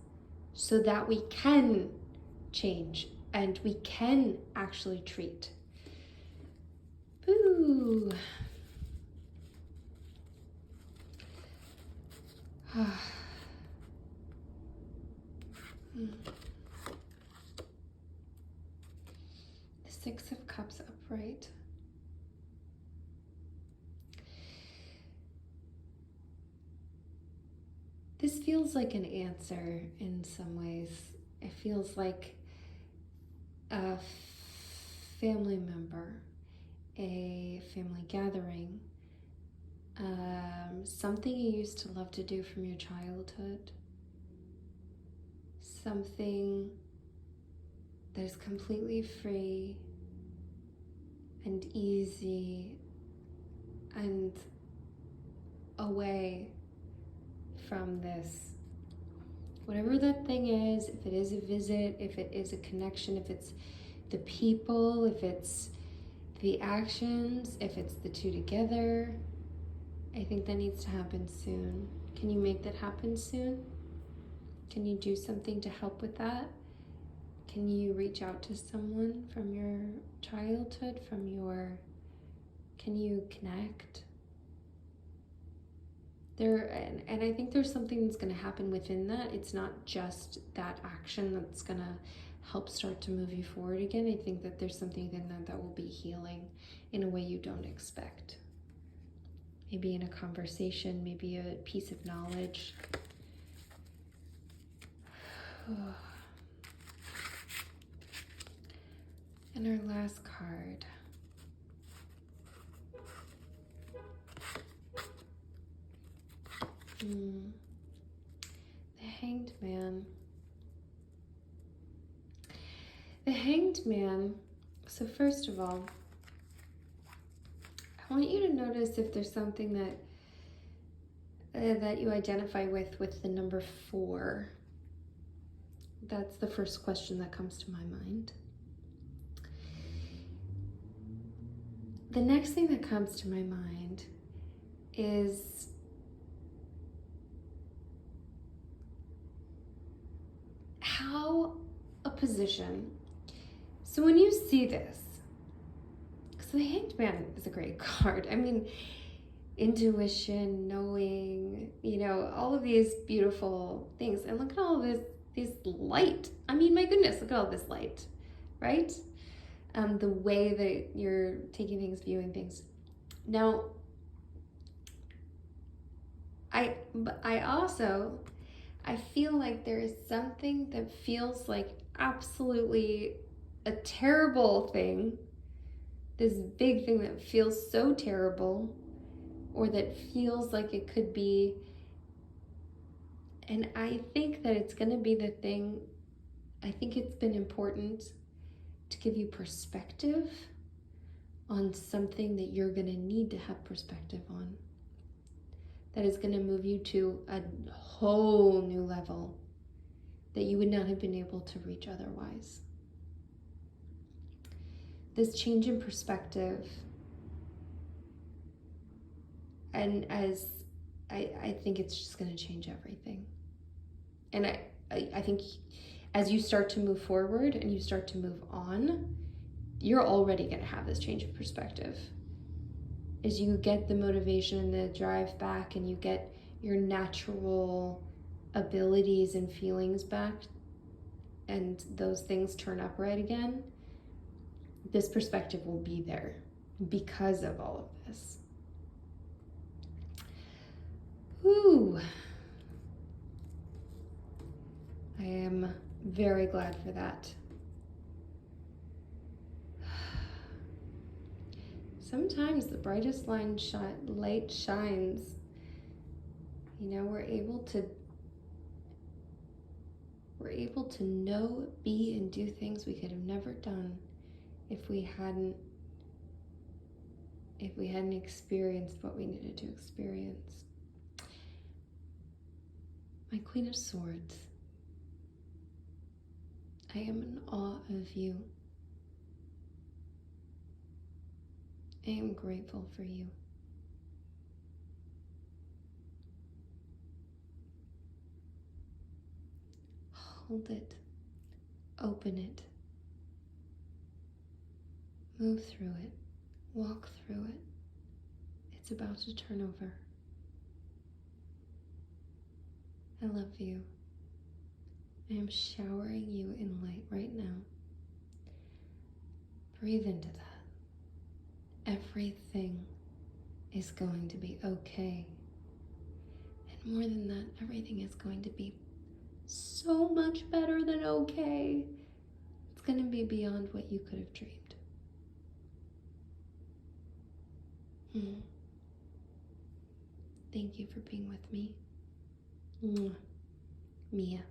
S2: so that we can change and we can actually treat. Boo. The Six of Cups upright. This feels like an answer in some ways. It feels like a family member, a family gathering, something you used to love to do from your childhood, something that is completely free and easy and away from this. Whatever that thing is, if it is a visit, if it is a connection, if it's the people, if it's the actions, if it's the two together, I think that needs to happen soon. Can you make that happen soon? Can you do something to help with that? Can you reach out to someone from your childhood, can you connect? And I think there's something that's going to happen within that. It's not just that action that's going to help start to move you forward again. I think that there's something within that will be healing in a way you don't expect. Maybe in a conversation, maybe a piece of knowledge. And our last card. The Hanged Man. The Hanged Man. So first of all, I want you to notice if there's something that you identify with the number 4. That's the first question that comes to my mind. The next thing that comes to my mind is how a position. So when you see this, so the Hanged Man is a great card. I mean, intuition, knowing, all of these beautiful things. And look at all this light. I mean, my goodness, look at all this light, right? The way that you're taking things, viewing things. Now, I feel like there is something that feels like absolutely a terrible thing, this big thing that feels so terrible, or that feels like it could be. And I think that it's going to be the thing. I think it's been important to give you perspective on something that you're going to need to have perspective on. That is going to move you to a whole new level that you would not have been able to reach otherwise. This change in perspective, and as I think it's just going to change everything. And I think as you start to move forward and you start to move on, you're already going to have this change of perspective. as you get the motivation and the drive back, and you get your natural abilities and feelings back, and those things turn upright again, this perspective will be there because of all of this. Whew. I am very glad for that. Sometimes the brightest light shines. We're able to know, be, and do things we could have never done if we hadn't experienced what we needed to experience. My Queen of Swords, I am in awe of you. I am grateful for you. Hold it, open it, move through it, walk through it. It's about to turn over. I love you. I am showering you in light right now. Breathe into that. Everything is going to be okay. And more than that, everything is going to be so much better than okay. It's going to be beyond what you could have dreamed. Thank you for being with me. Mia.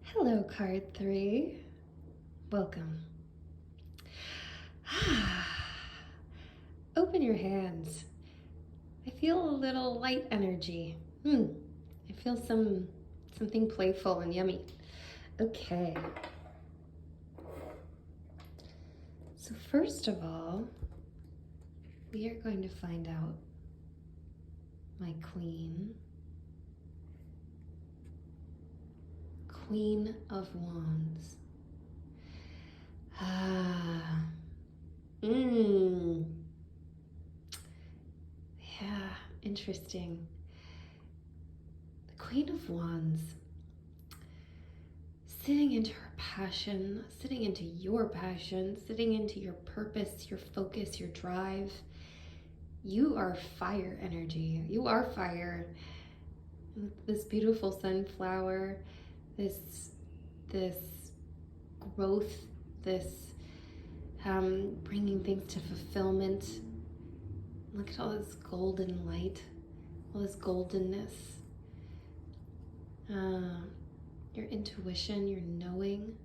S2: Hello, card 3. Welcome. Open your hands. I feel a little light energy. I feel something playful and yummy. Okay. So first of all, we are going to find out my Queen of Wands. Yeah, interesting. The Queen of Wands, sitting into her passion, sitting into your passion, sitting into your purpose, your focus, your drive. You are fire energy. You are fire. This beautiful sunflower, this growth, this bringing things to fulfillment. Look at all this golden light, all this goldenness. Your intuition, your knowing.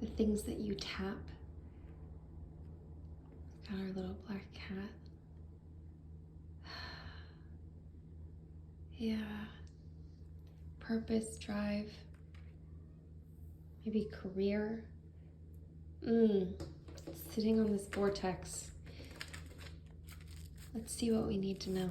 S2: The things that you tap. Got our little black cat. Yeah. Purpose, drive. Maybe career. Sitting on this vortex. Let's see what we need to know.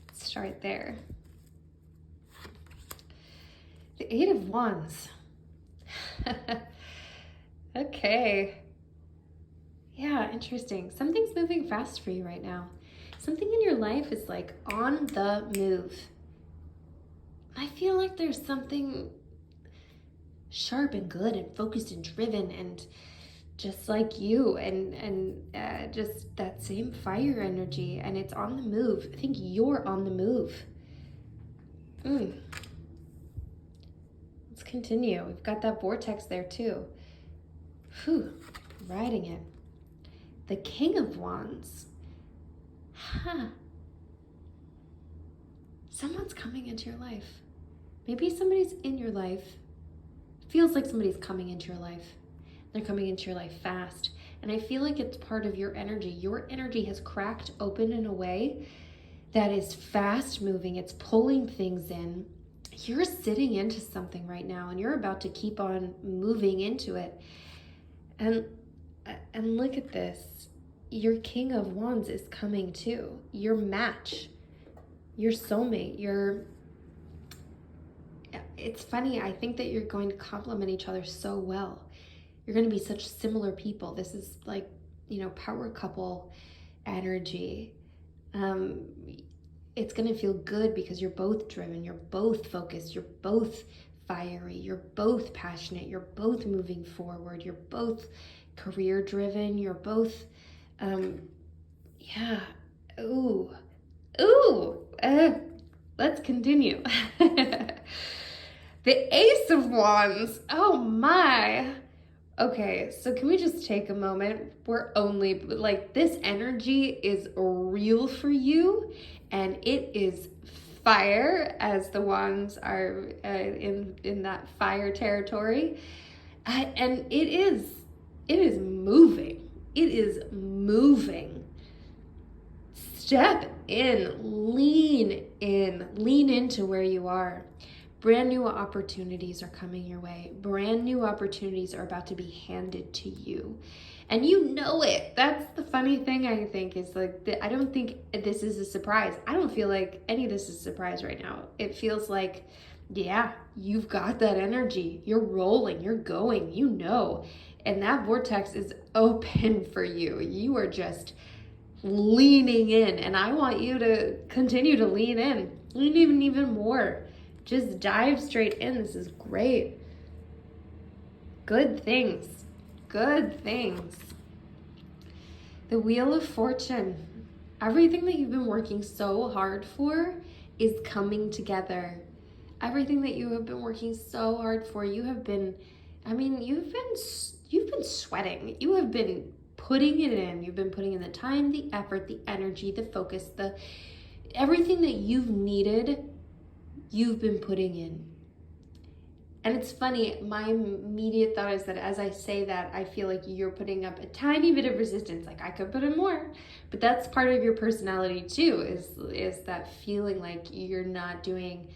S2: Let's start there. The 8 of Wands. Okay. Yeah, interesting. Something's moving fast for you right now. Something in your life is like on the move. I feel like there's something sharp and good and focused and driven and just like you and just that same fire energy, and it's on the move. I think you're on the move. Let's continue. We've got that vortex there too. Whew, riding it. The King of Wands. Someone's coming into your life. Maybe somebody's in your life. Feels like somebody's coming into your life. They're coming into your life fast. And I feel like it's part of your energy. Your energy has cracked open in a way that is fast moving. It's pulling things in. You're sitting into something right now and you're about to keep on moving into it. And And look at this. Your King of Wands is coming too. Your match, your soulmate, it's funny, I think that you're going to complement each other so well. You're going to be such similar people. This is like, power couple energy. It's going to feel good because you're both driven, you're both focused, you're both fiery, you're both passionate, you're both moving forward, you're both career driven, you're both, let's continue. The Ace of Wands, oh my. Okay, so can we just take a moment? This energy is real for you, and it is fire, as the wands are in that fire territory. And it is moving. It is moving. Step in, lean into where you are. Brand new opportunities are coming your way. Brand new opportunities are about to be handed to you. And you know it. That's the funny thing, I think, is I don't think this is a surprise. I don't feel like any of this is a surprise right now. It feels like, yeah, you've got that energy. You're rolling, you're going, and that vortex is open for you. You are just leaning in, and I want you to continue to lean in. Lean even more. Just dive straight in. This is great. Good things. The Wheel of Fortune. Everything that you've been working so hard for is coming together. Everything that you have been working so hard for, you've been sweating. You have been putting it in. You've been putting in the time, the effort, the energy, the focus, everything that you've needed, you've been putting in. And it's funny, my immediate thought is that as I say that, I feel like you're putting up a tiny bit of resistance. Like, I could put in more. But that's part of your personality too, is that feeling like you're not doing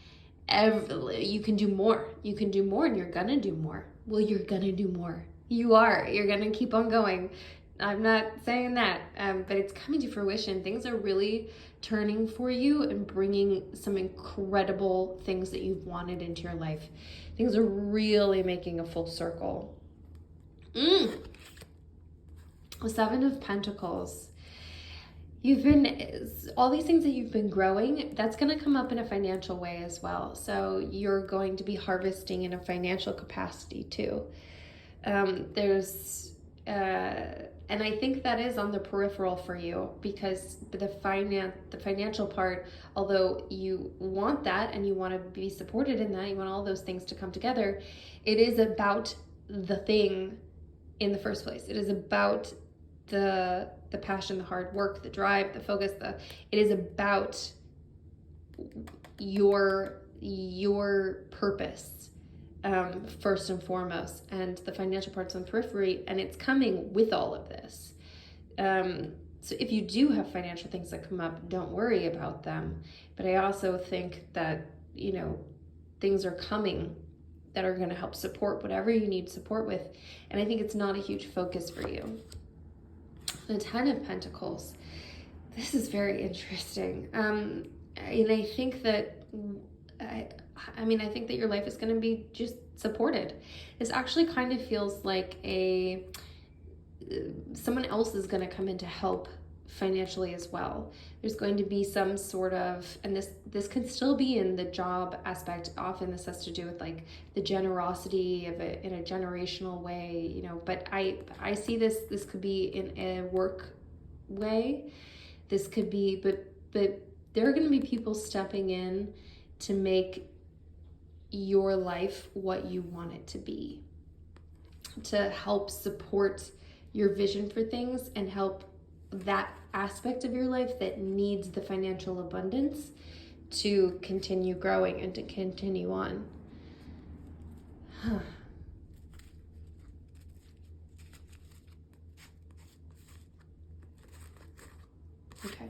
S2: you can do more. You can do more, and you're gonna do more. Well, you're gonna do more. You are. You're gonna keep on going. I'm not saying that, but it's coming to fruition. Things are really turning for you and bringing some incredible things that you've wanted into your life. Things are really making a full circle. The Seven of Pentacles. All these things that you've been growing, that's going to come up in a financial way as well. So you're going to be harvesting in a financial capacity too. And I think that is on the peripheral for you, because the financial part, although you want that and you want to be supported in that, you want all those things to come together, it is about the thing in the first place. It is about the passion, the hard work, the drive, the focus, it is about your purpose, first and foremost, and the financial part's on the periphery, and it's coming with all of this. So if you do have financial things that come up, don't worry about them. But I also think that, things are coming that are going to help support whatever you need support with. And I think it's not a huge focus for you. The Ten of Pentacles. This is very interesting. And I think that I think that your life is going to be just supported. This actually kind of feels like someone else is going to come in to help financially as well. There's going to be some sort of, and this can still be in the job aspect. Often this has to do with like the generosity of it in a generational way, but I see this could be in a work way. This could be, but there are going to be people stepping in to make your life what you want it to be, to help support your vision for things and help that aspect of your life that needs the financial abundance to continue growing and to continue on. Okay.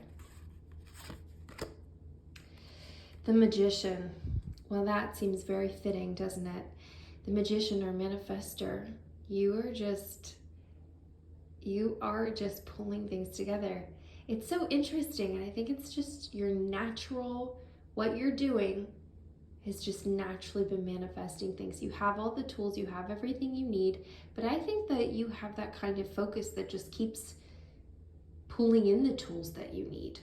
S2: The Magician. Well, that seems very fitting, doesn't it? The Magician or Manifestor.
S1: You are just pulling things together. It's so interesting, and I think it's just your natural, what you're doing has just naturally been manifesting things. You have all the tools, you have everything you need, but I think that you have that kind of focus that just keeps pulling in the tools that you need.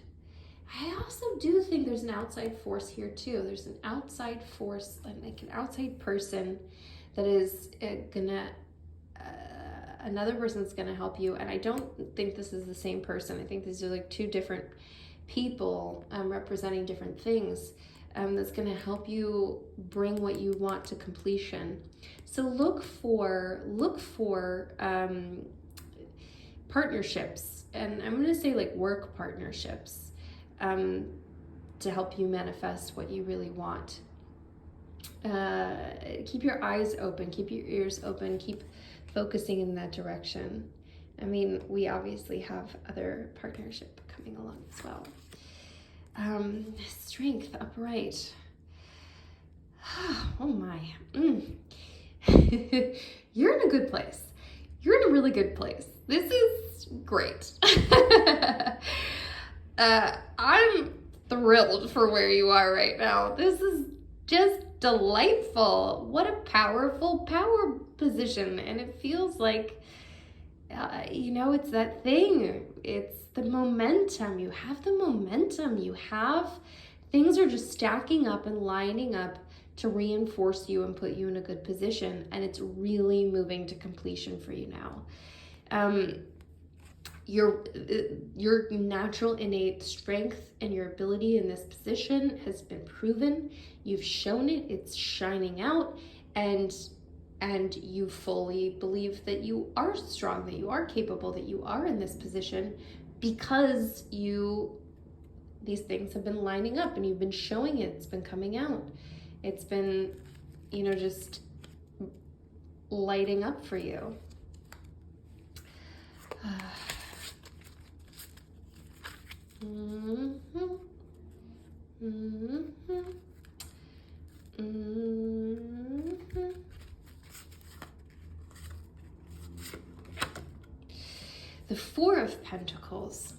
S1: I also do think there's an outside force here too. There's an outside force, like an outside person that is another person's gonna help you. And I don't think this is the same person. I think these are like two different people representing different things. That's going to help you bring what you want to completion. So look for partnerships, and I'm going to say like work partnerships, to help you manifest what you really want. Keep your eyes open, keep your ears open, keep focusing in that direction. I mean, we obviously have other partnership coming along as well. Strength, upright. Oh my. You're in a good place. You're in a really good place. This is great. I'm thrilled for where you are right now. This is just delightful. What a powerful power position. And it feels like, it's that thing. It's the momentum. You have the momentum. You have things are just stacking up and lining up to reinforce you and put you in a good position. And it's really moving to completion for you now. Your natural innate strength and your ability in this position has been proven. You've shown it. It's shining out. And you fully believe that you are strong, that you are capable, that you are in this position because these things have been lining up and you've been showing it. It's been coming out. It's been, just lighting up for you. The Four of Pentacles.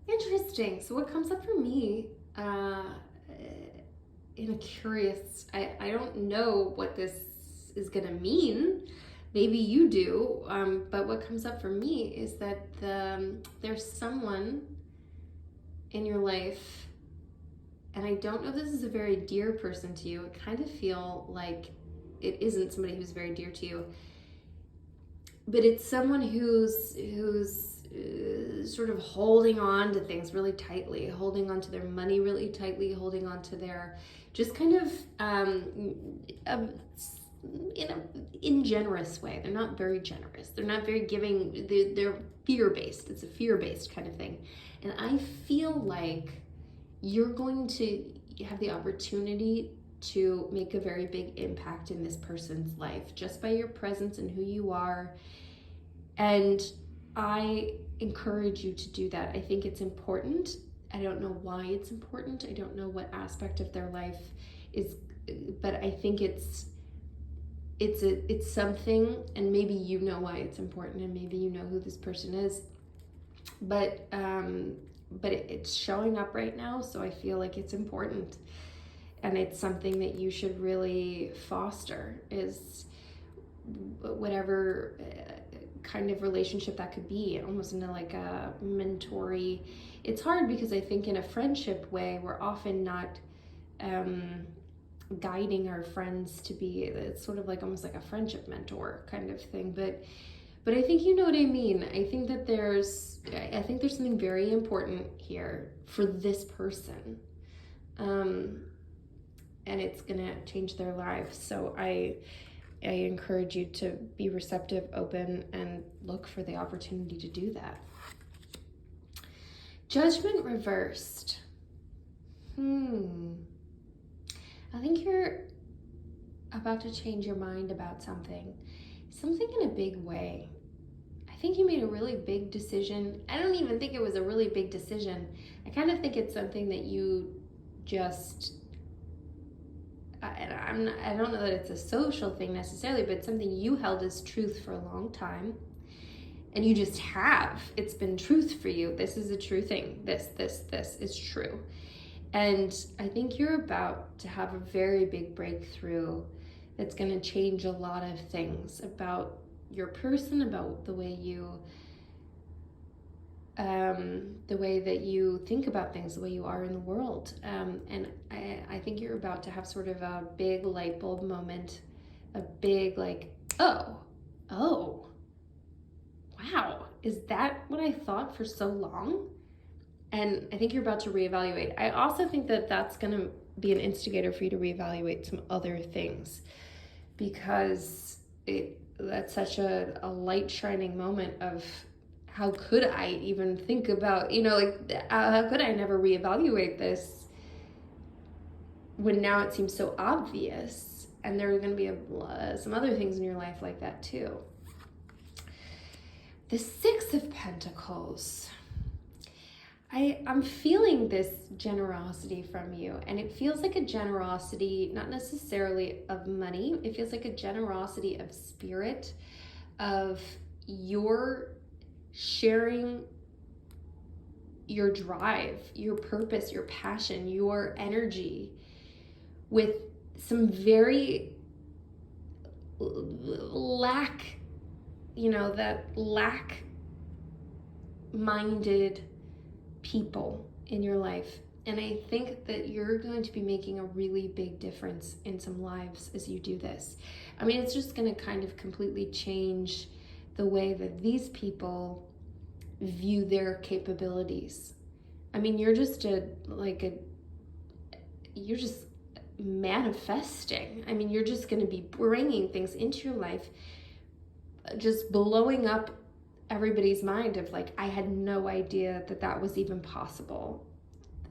S1: Interesting. So what comes up for me, in a curious, I don't know what this is going to mean. Maybe you do. But what comes up for me is that there's someone in your life, and I don't know if this is a very dear person to you. I kind of feel like it isn't somebody who's very dear to you, but it's someone who's sort of holding on to things really tightly, holding on to their money really tightly, holding on to their just kind of in an ingenerous way. They're not very generous. They're not very giving. They're fear-based. It's a fear-based kind of thing. And I feel like you're going to have the opportunity to make a very big impact in this person's life just by your presence and who you are. And I encourage you to do that. I think it's important. I don't know why it's important. I don't know what aspect of their life is, but I think it's something, and maybe you know why it's important, and maybe you know who this person is, but it's showing up right now, so I feel like it's important, and it's something that you should really foster, is whatever kind of relationship that could be, almost into like a mentory. It's hard because I think in a friendship way, we're often not guiding our friends to be, it's sort of like almost like a friendship mentor kind of thing, but I think you know what I mean. I think there's something very important here for this person, and it's gonna change their lives. So I encourage you to be receptive, open, and look for the opportunity to do that. Judgment reversed. I think you're about to change your mind about something in a big way. I think you made a really big decision. I don't even think it was a really big decision. I kind of think it's something that you just
S2: and I don't know that it's a social thing necessarily, but something you held as truth for a long time. And you just have. It's been truth for you. This is a true thing. This is true. And I think you're about to have a very big breakthrough that's going to change a lot of things about your person, about the way that you think about things, the way you are in the world. And I think you're about to have sort of a big light bulb moment, a big like, oh, wow, is that what I thought for so long? And I think you're about to reevaluate. I also think that that's going to be an instigator for you to reevaluate some other things, because that's such a light shining moment of how could I even think about, how could I never reevaluate this when now it seems so obvious? And there are going to be some other things in your life like that too. The Six of Pentacles. I'm feeling this generosity from you, and it feels like a generosity, not necessarily of money. It feels like a generosity of spirit, of your sharing your drive, your purpose, your passion, your energy with some very lack-minded people in your life. And I think that you're going to be making a really big difference in some lives as you do this. I mean, it's just going to kind of completely change the way that these people view their capabilities. I mean, you're just manifesting. I mean, you're just going to be bringing things into your life, just blowing up everybody's mind of like, I had no idea that was even possible.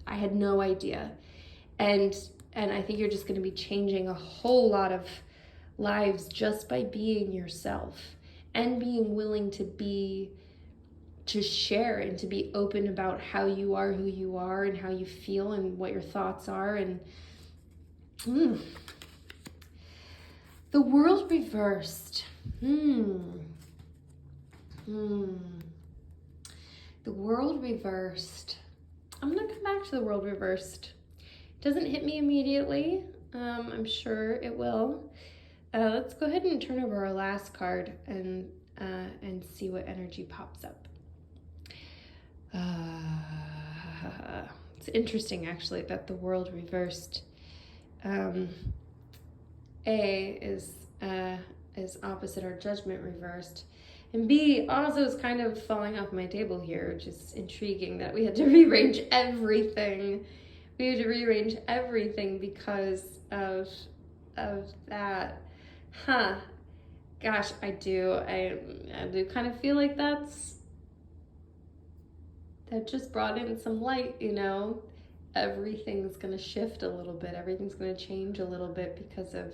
S2: I had no idea. And I think you're just going to be changing a whole lot of lives just by being yourself and being willing to share and to be open about how you are, who you are, and how you feel and what your thoughts are. And the World reversed. The World reversed. I'm gonna come back to the World reversed. It doesn't hit me immediately. I'm sure it will. Let's go ahead and turn over our last card and see what energy pops up. It's interesting actually that the World reversed. A is opposite our Judgment reversed. And B also is kind of falling off my table here, which is intriguing that we had to rearrange everything. We had to rearrange everything because of that. Gosh, I do kind of feel like that just brought in some light, Everything's gonna shift a little bit. Everything's gonna change a little bit because of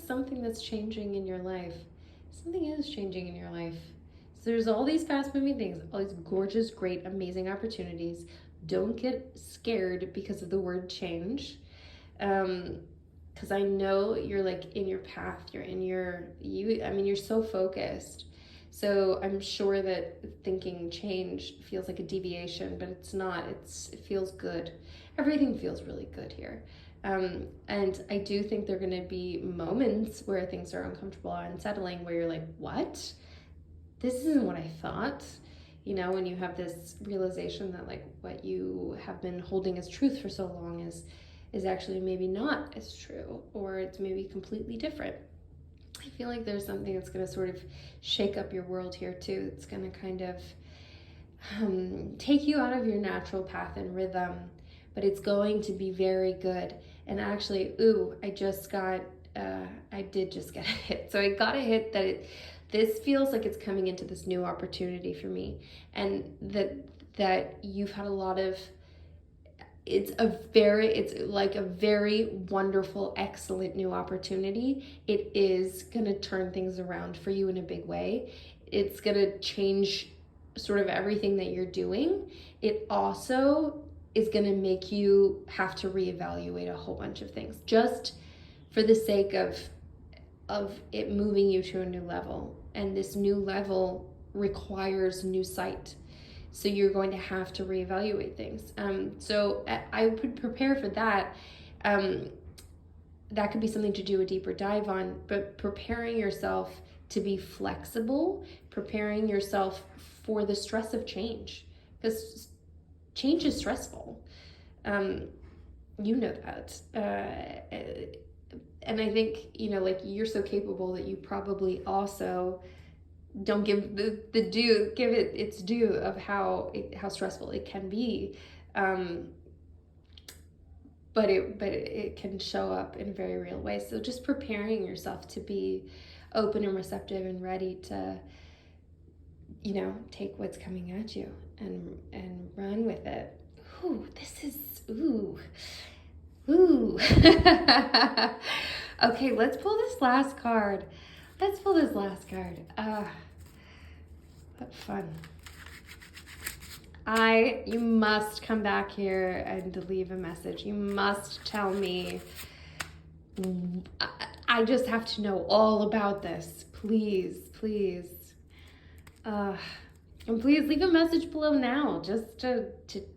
S2: something that's changing in your life. Something is changing in your life. So there's all these fast moving things, all these gorgeous, great, amazing opportunities. Don't get scared because of the word change. Because I know you're like in your path, you're so focused. So I'm sure that thinking change feels like a deviation, but it's not. It feels good. Everything feels really good here. And I do think there are going to be moments where things are uncomfortable and unsettling, where you're like, what? This isn't what I thought. When you have this realization that like what you have been holding as truth for so long is actually maybe not as true, or it's maybe completely different. I feel like there's something that's going to sort of shake up your world here too. It's going to kind of take you out of your natural path and rhythm, but it's going to be very good. And actually, I did just get a hit. So I got a hit that this feels like it's coming into this new opportunity for me, and that you've had a lot of. It's like a very wonderful, excellent new opportunity. It is going to turn things around for you in a big way. It's going to change sort of everything that you're doing. It also is going to make you have to reevaluate a whole bunch of things just for the sake of it moving you to a new level. And this new level requires new sight. So you're going to have to reevaluate things. So I would prepare for that. That could be something to do a deeper dive on, but preparing yourself to be flexible, preparing yourself for the stress of change, because change is stressful. You know that. And I think, like, you're so capable that you probably also don't give give it its due of how stressful it can be. But it can show up in very real ways. So just preparing yourself to be open and receptive and ready to, take what's coming at you and run with it. Ooh, this is, ooh. Okay, let's pull this last card. What fun. You must come back here and leave a message. You must tell me. I just have to know all about this. Please. And please leave a message below now, just to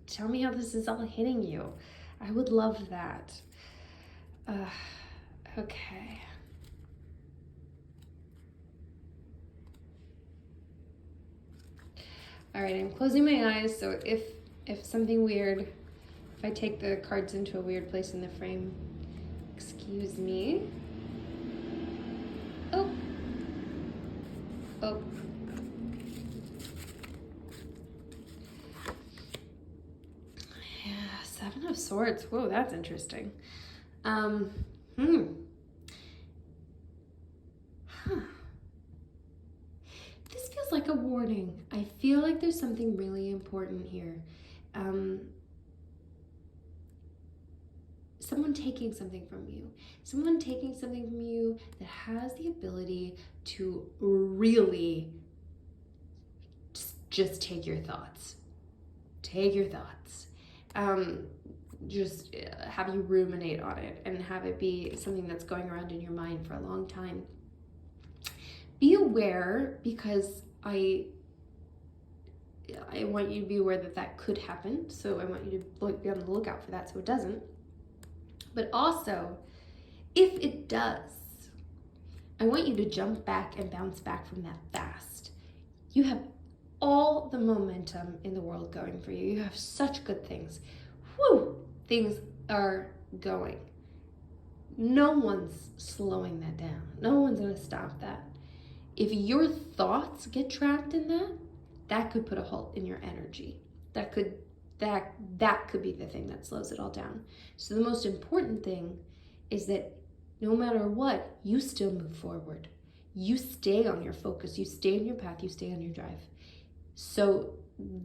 S2: tell me how this is all hitting you. I would love that. Okay. All right, I'm closing my eyes, so if something weird, if I take the cards into a weird place in the frame, excuse me. Oh. Yeah, 7 of Swords. Whoa, that's interesting. This feels like a warning. I feel like there's something really important here. Someone taking something from you. Someone taking something from you that has the ability to really just take your thoughts. Just have you ruminate on it and have it be something that's going around in your mind for a long time. Be aware, because I want you to be aware that could happen. So I want you to be on the lookout for that so it doesn't. But also, if it does, I want you to jump back and bounce back from that fast. You have all the momentum in the world going for you. You have such good things. Whew, things are going. No one's slowing that down. No one's going to stop that. If your thoughts get trapped in that could put a halt in your energy. That could be the thing that slows it all down. So the most important thing is that no matter what, you still move forward. You stay on your focus. You stay on your path. You stay on your drive. So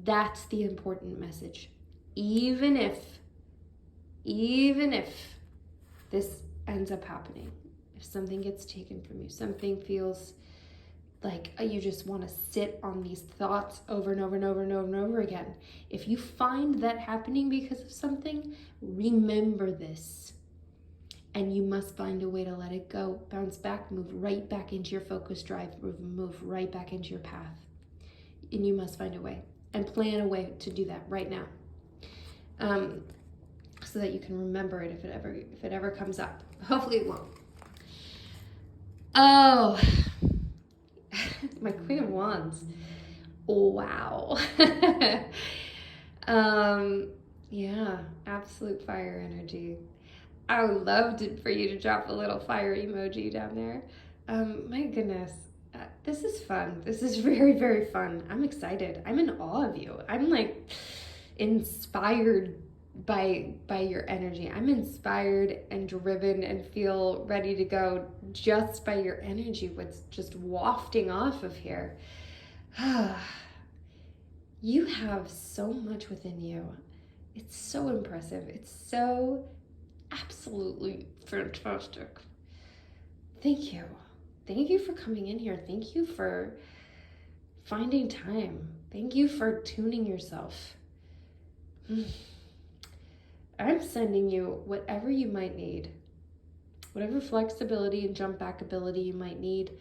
S2: that's the important message. Even if this ends up happening, if something gets taken from you, something feels like you just want to sit on these thoughts over and over and over and over and over again. If you find that happening because of something, remember this. And you must find a way to let it go. Bounce back, move right back into your focus drive, move right back into your path. And you must find a way and plan a way to do that right now. So that you can remember it if it ever comes up. Hopefully it won't. Oh, my Queen of Wands. Wow. Yeah, absolute fire energy. I would love for you to drop a little fire emoji down there. My goodness, this is fun. This is very, very fun. I'm excited. I'm in awe of you. I'm like inspired by your energy. I'm inspired and driven and feel ready to go just by your energy, what's just wafting off of here. You have so much within you. It's so impressive. It's so absolutely fantastic. Thank you. Thank you for coming in here. Thank you for finding time. Thank you for tuning yourself. I'm sending you whatever you might need, whatever flexibility and jump back ability you might need,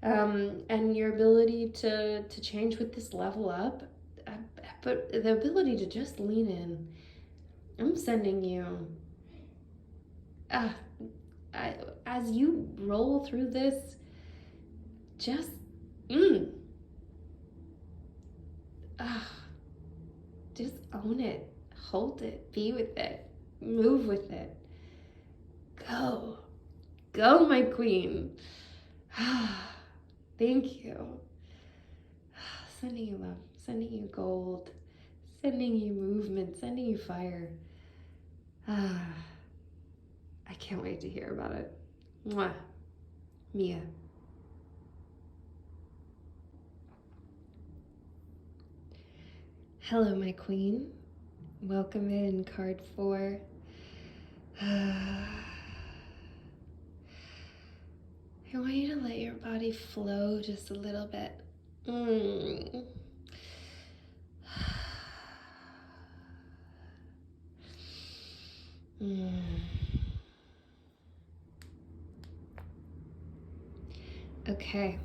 S2: and your ability to change with this level up, but the ability to just lean in. I'm sending you, as you roll through this, just, just own it, hold it, be with it, move with it. Go, my queen. Thank you. Sending you love, sending you gold, sending you movement, sending you fire. I can't wait to hear about it. Mwah. Mia. Hello, my queen. Welcome in, card 4. I want you to let your body flow just a little bit. Okay.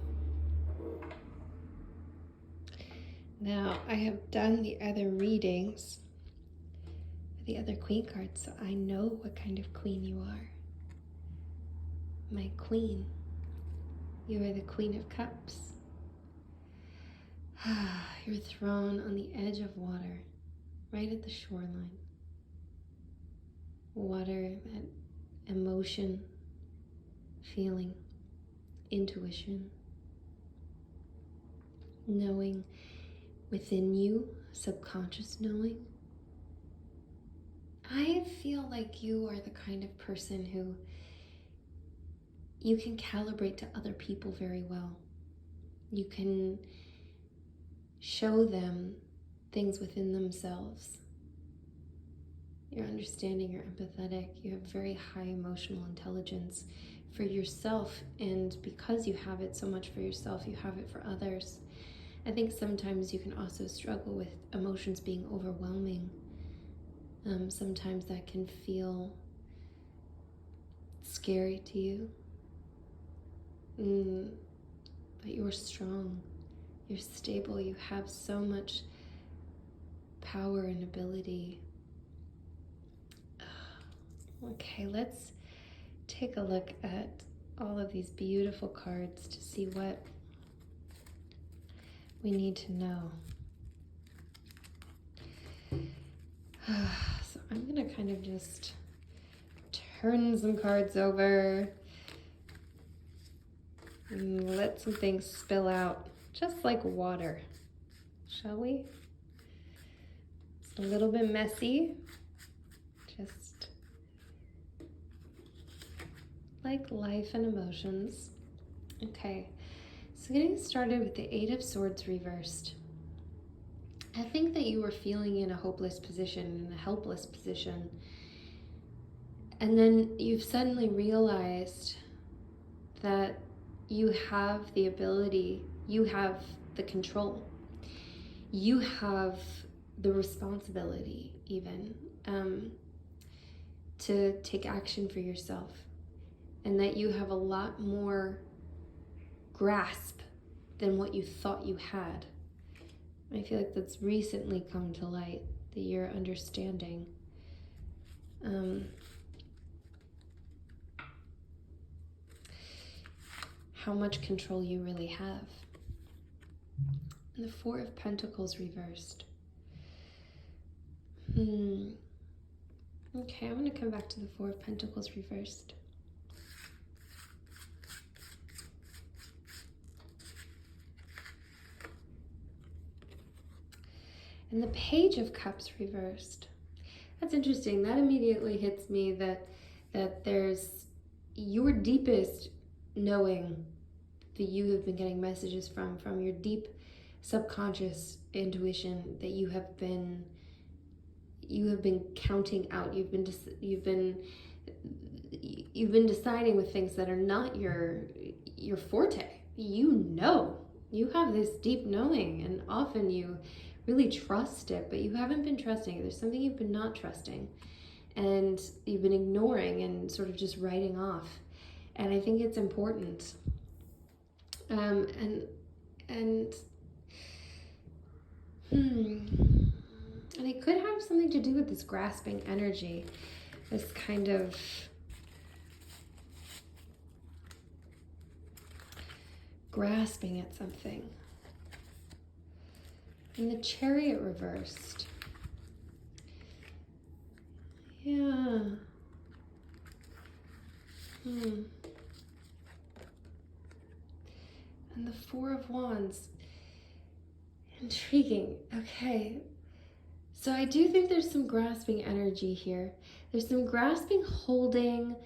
S2: Now, I have done the other readings, the other queen cards, so I know what kind of queen you are. My queen. You are the Queen of Cups. You're thrown on the edge of water, right at the shoreline. Water, that emotion, feeling, intuition, knowing within you, subconscious knowing. I feel like you are the kind of person who you can calibrate to other people very well. You can show them things within themselves. You're understanding, you're empathetic, you have very high emotional intelligence for yourself, and because you have it so much for yourself, you have it for others. I think sometimes you can also struggle with emotions being overwhelming. Sometimes that can feel scary to you. But you're strong, you're stable, you have so much power and ability. Okay, let's take a look at all of these beautiful cards to see what we need to know. So I'm gonna kind of just turn some cards over and let some things spill out, just like water, shall we? It's a little bit messy, just like life and emotions. Okay, so getting started with the 8 of Swords reversed. I think that you were feeling in a hopeless position, in a helpless position, and then you've suddenly realized that you have the ability, you have the control, you have the responsibility even to take action for yourself, and that you have a lot more grasp than what you thought you had. I feel like that's recently come to light, that you're understanding. How much control you really have. And the 4 of Pentacles reversed. Okay, I'm going to come back to the 4 of Pentacles reversed. And the Page of Cups reversed. That's interesting. That immediately hits me that there's your deepest knowing that you have been getting messages from your deep subconscious intuition that you have been counting out. You've been deciding with things that are not your forte. You have this deep knowing, and often you really trust it, but you haven't been trusting it. There's something you've been not trusting. and you've been ignoring and sort of just writing off. And I think it's important. And it could have something to do with this grasping energy, this kind of grasping at something. And the Chariot reversed. Yeah. And the Four of Wands. Intriguing. Okay. So I do think there's some grasping energy here. There's some grasping, holding,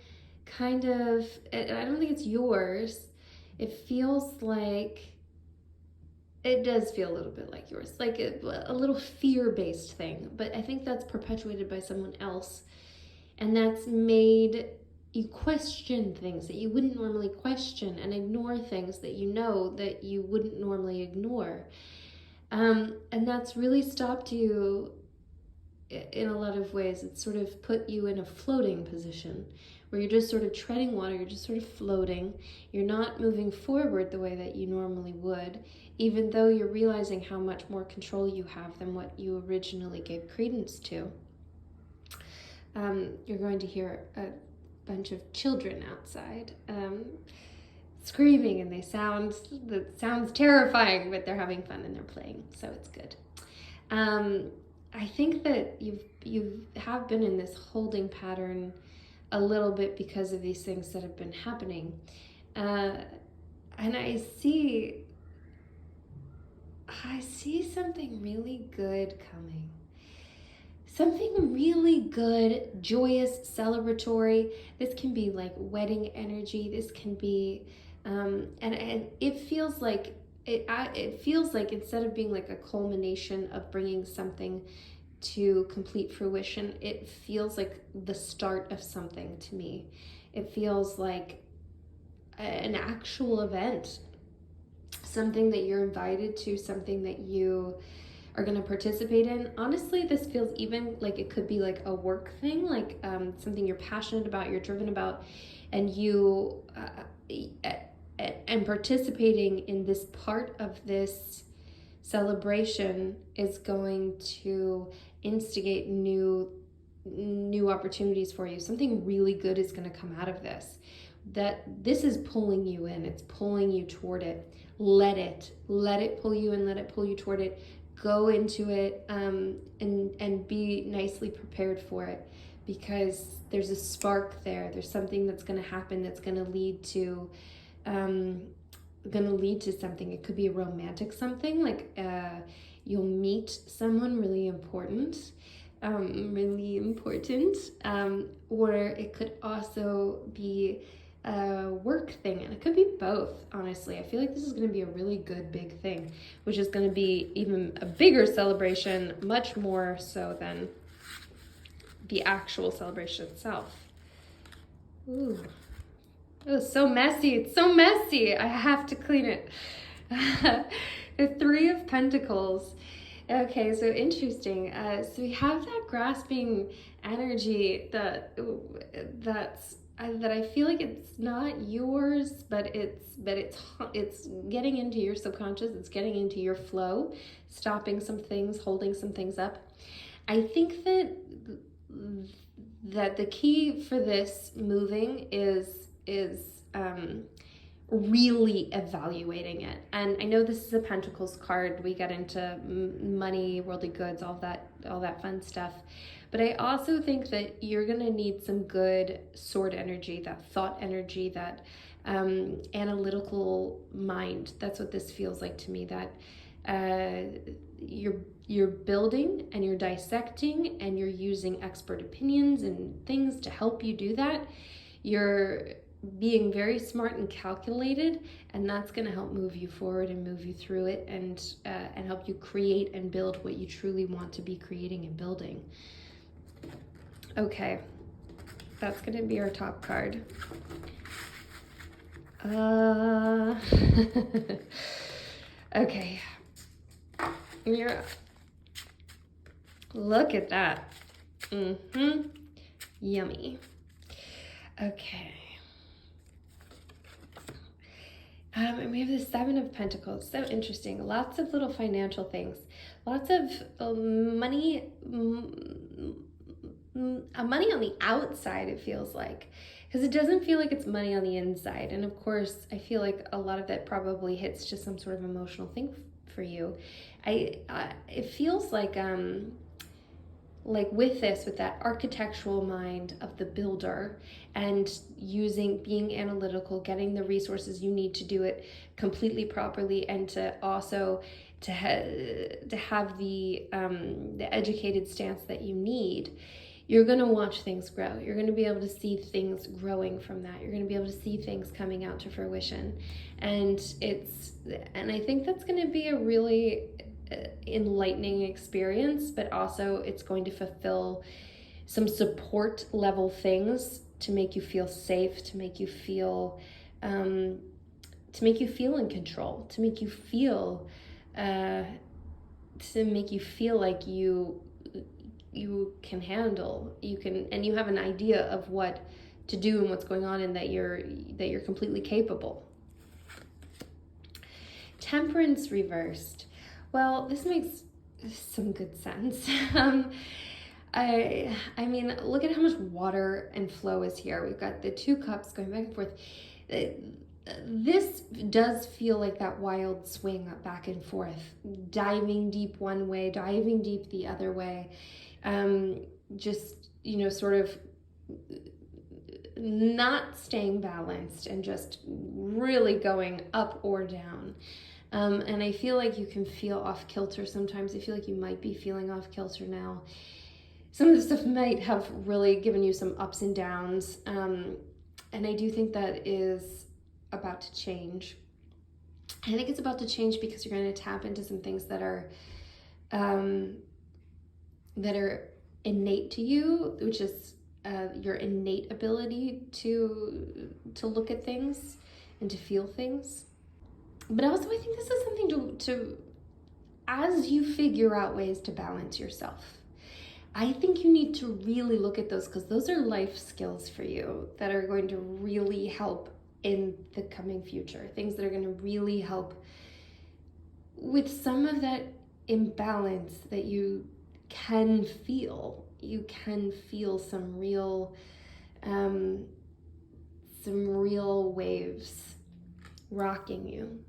S2: kind of, and I don't think it's yours. It feels like, it does feel a little bit like yours, like a little fear-based thing, but I think that's perpetuated by someone else, and that's made you question things that you wouldn't normally question and ignore things that you know that you wouldn't normally ignore. And that's really stopped you in a lot of ways. It's sort of put you in a floating position where you're just sort of treading water, you're just sort of floating. You're not moving forward the way that you normally would, even though you're realizing how much more control you have than what you originally gave credence to. You're going to hear a bunch of children outside screaming, and that sounds terrifying, but they're having fun and they're playing, so it's good. I think that you have been in this holding pattern a little bit because of these things that have been happening, and I see something really good coming. Something really good, joyous, celebratory. This can be like wedding energy. This can be, and it feels like it feels like instead of being like a culmination of bringing something to complete fruition, it feels like the start of something to me. It feels like an actual event, something that you're invited to, something that you are going to participate in. Honestly, this feels even like it could be like a work thing, like something you're passionate about, you're driven about, and you and participating in this part of this celebration is going to instigate new opportunities for you. Something really good is going to come out of this. That this is pulling you in. It's pulling you toward it. Let it pull you in. Let it pull you toward it. Go into it and be nicely prepared for it, because there's a spark there. There's something that's going to happen that's going to lead to something. It could be a romantic something, like you'll meet someone really important, or it could also be a work thing, and it could be both. Honestly, I feel like this is going to be a really good big thing, which is going to be even a bigger celebration, much more so than the actual celebration itself. Ooh. Oh, so messy. It's so messy. I have to clean it. The Three of Pentacles. Okay, so interesting. So we have that grasping energy that I feel like it's not yours, but it's getting into your subconscious. It's getting into your flow, stopping some things, holding some things up. I think that the key for this moving is really evaluating it. And I know this is a Pentacles card. We get into money, worldly goods, all that fun stuff. But I also think that you're going to need some good sword energy, that thought energy, that analytical mind. That's what this feels like to me, that you're building and you're dissecting and you're using expert opinions and things to help you do that. You're being very smart and calculated, and that's going to help move you forward and move you through it, and help you create and build what you truly want to be creating and building. Okay, that's going to be our top card. Okay, you're up. Look at that. Yummy. Okay. And we have the Seven of Pentacles. So interesting. Lots of little financial things. Lots of money, money on the outside, it feels like. Because it doesn't feel like it's money on the inside. And of course, I feel like a lot of that probably hits just some sort of emotional thing for you. It feels like with that architectural mind of the builder, and being analytical, getting the resources you need to do it completely properly, and to also to have the educated stance that you need, you're going to watch things grow. You're going to be able to see things growing from that. You're going to be able to see things coming out to fruition. And I think that's going to be a really enlightening experience, but also it's going to fulfill some support level things to make you feel safe, to make you feel in control, to make you feel like you can handle, and you have an idea of what to do and what's going on, and that you're completely capable. Temperance reversed. Well, this makes some good sense. I mean, look at how much water and flow is here. We've got the two cups going back and forth. This does feel like that wild swing back and forth, diving deep one way, diving deep the other way. Just, sort of not staying balanced and just really going up or down. And I feel like you can feel off kilter sometimes. I feel like you might be feeling off kilter now. Some of the stuff might have really given you some ups and downs. And I do think that is about to change. I think it's about to change because you're going to tap into some things that are innate to you, which is your innate ability to look at things and to feel things. But also, I think this is something to as you figure out ways to balance yourself, I think you need to really look at those, because those are life skills for you that are going to really help in the coming future. Things that are going to really help with some of that imbalance that you can feel. You can feel some real waves rocking you.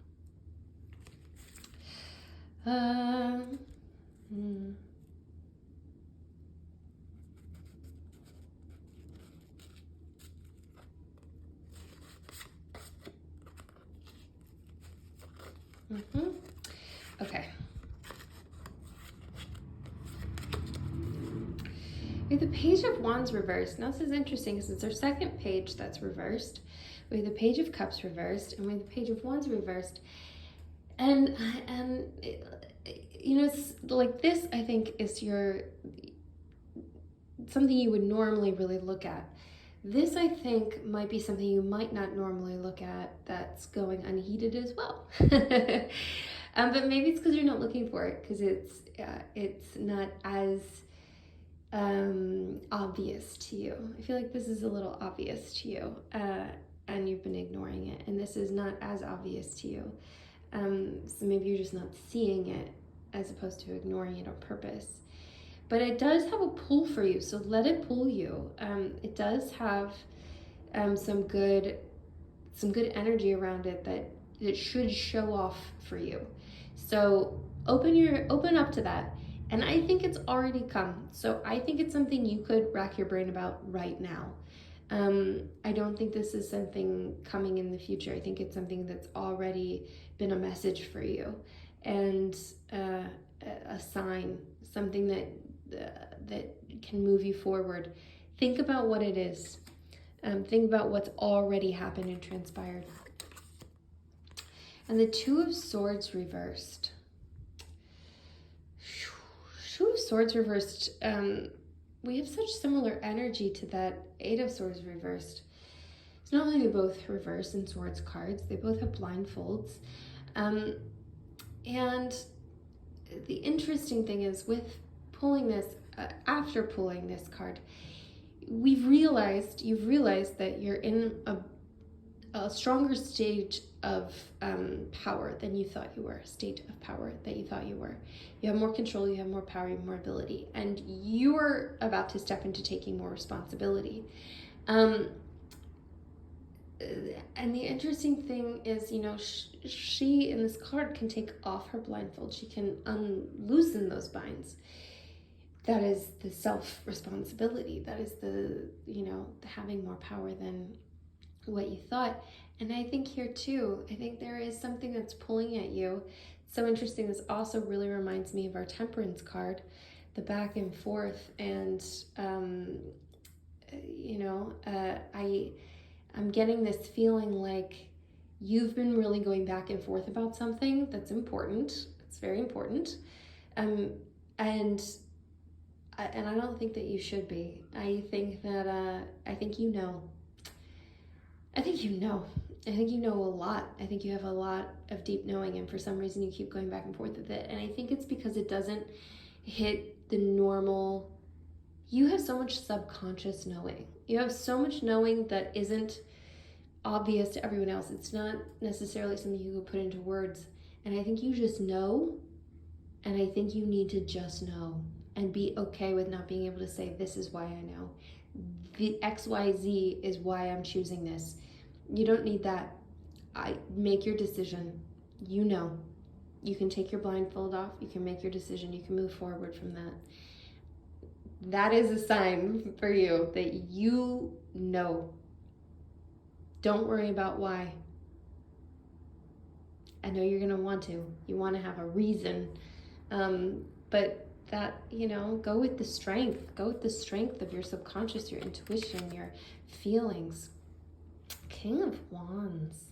S2: Okay. We have the Page of Wands reversed. Now this is interesting because it's our second page that's reversed. We have the Page of Cups reversed, and we have the Page of Wands reversed. And it's like this, I think, is something you would normally really look at. This, I think, might be something you might not normally look at that's going unheeded as well. But maybe it's because you're not looking for it, because it's not as obvious to you. I feel like this is a little obvious to you, and you've been ignoring it, and this is not as obvious to you. So maybe you're just not seeing it as opposed to ignoring it on purpose. But it does have a pull for you, so let it pull you. It does have some good energy around it that it should show off for you. So open up to that. And I think it's already come. So I think it's something you could rack your brain about right now. I don't think this is something coming in the future. I think it's something that's already been a message for you, and a sign, something that can move you forward. Think about what it is. Think about what's already happened and transpired. And the Two of Swords reversed. Two of Swords reversed. We have such similar energy to that Eight of Swords reversed. It's not only they both reverse in Swords cards, they both have blindfolds. And the interesting thing is, with pulling this, after pulling this card, you've realized that you're in a stronger stage of power than you thought you were, state of power that you thought you were. You have more control, you have more power, you have more ability, and you're about to step into taking more responsibility. And the interesting thing is, she in this card can take off her blindfold. She can unloosen those binds. That is the self-responsibility. That is the having more power than what you thought. And I think here too, I think there is something that's pulling at you. So interesting. This also really reminds me of our Temperance card, the back and forth. And, I'm getting this feeling like you've been really going back and forth about something that's important. It's very important. And I don't think that you should be. I think that, I think you know. I think you know a lot. I think you have a lot of deep knowing, and for some reason you keep going back and forth with it. And I think it's because it doesn't hit the normal. You have so much subconscious knowing. You have so much knowing that isn't obvious to everyone else. It's not necessarily something you could put into words. And I think you just know, and I think you need to just know and be okay with not being able to say, this is why I know. The XYZ is why I'm choosing this. You don't need that. Make your decision. You know. You can take your blindfold off. You can make your decision. You can move forward from that. That is a sign for you that you know. Don't worry about why. I know you're going to want to. You want to have a reason. But that, go with the strength. Go with the strength of your subconscious, your intuition, your feelings. King of Wands.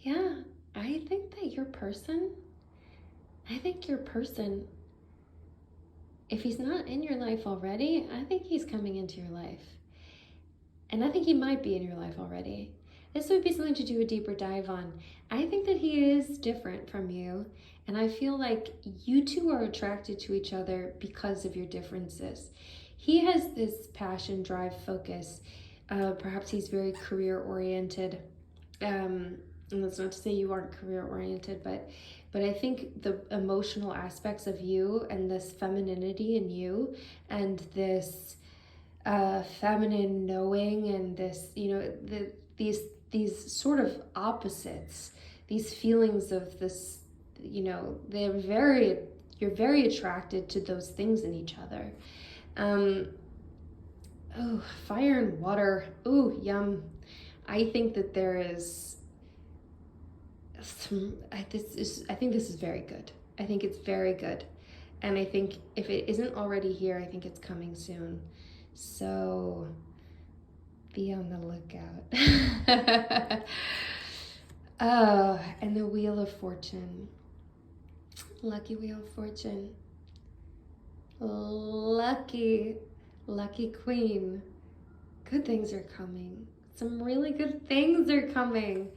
S2: Yeah, I think that your person, if he's not in your life already, I think he's coming into your life. And I think he might be in your life already. This would be something to do a deeper dive on. I think that he is different from you, and I feel like you two are attracted to each other because of your differences. He has this passion, drive, focus. Perhaps he's very career-oriented. And that's not to say you aren't career-oriented, but I think the emotional aspects of you and this femininity in you and this feminine knowing and this, these sort of opposites, these feelings of this, you're very attracted to those things in each other. Fire and water. Yum. I think that there is I think this is very good. I think it's very good. And I think if it isn't already here, I think it's coming soon. So be on the lookout. And the Wheel of Fortune. Lucky Wheel of Fortune. Lucky Queen. Good things are coming. Some really good things are coming.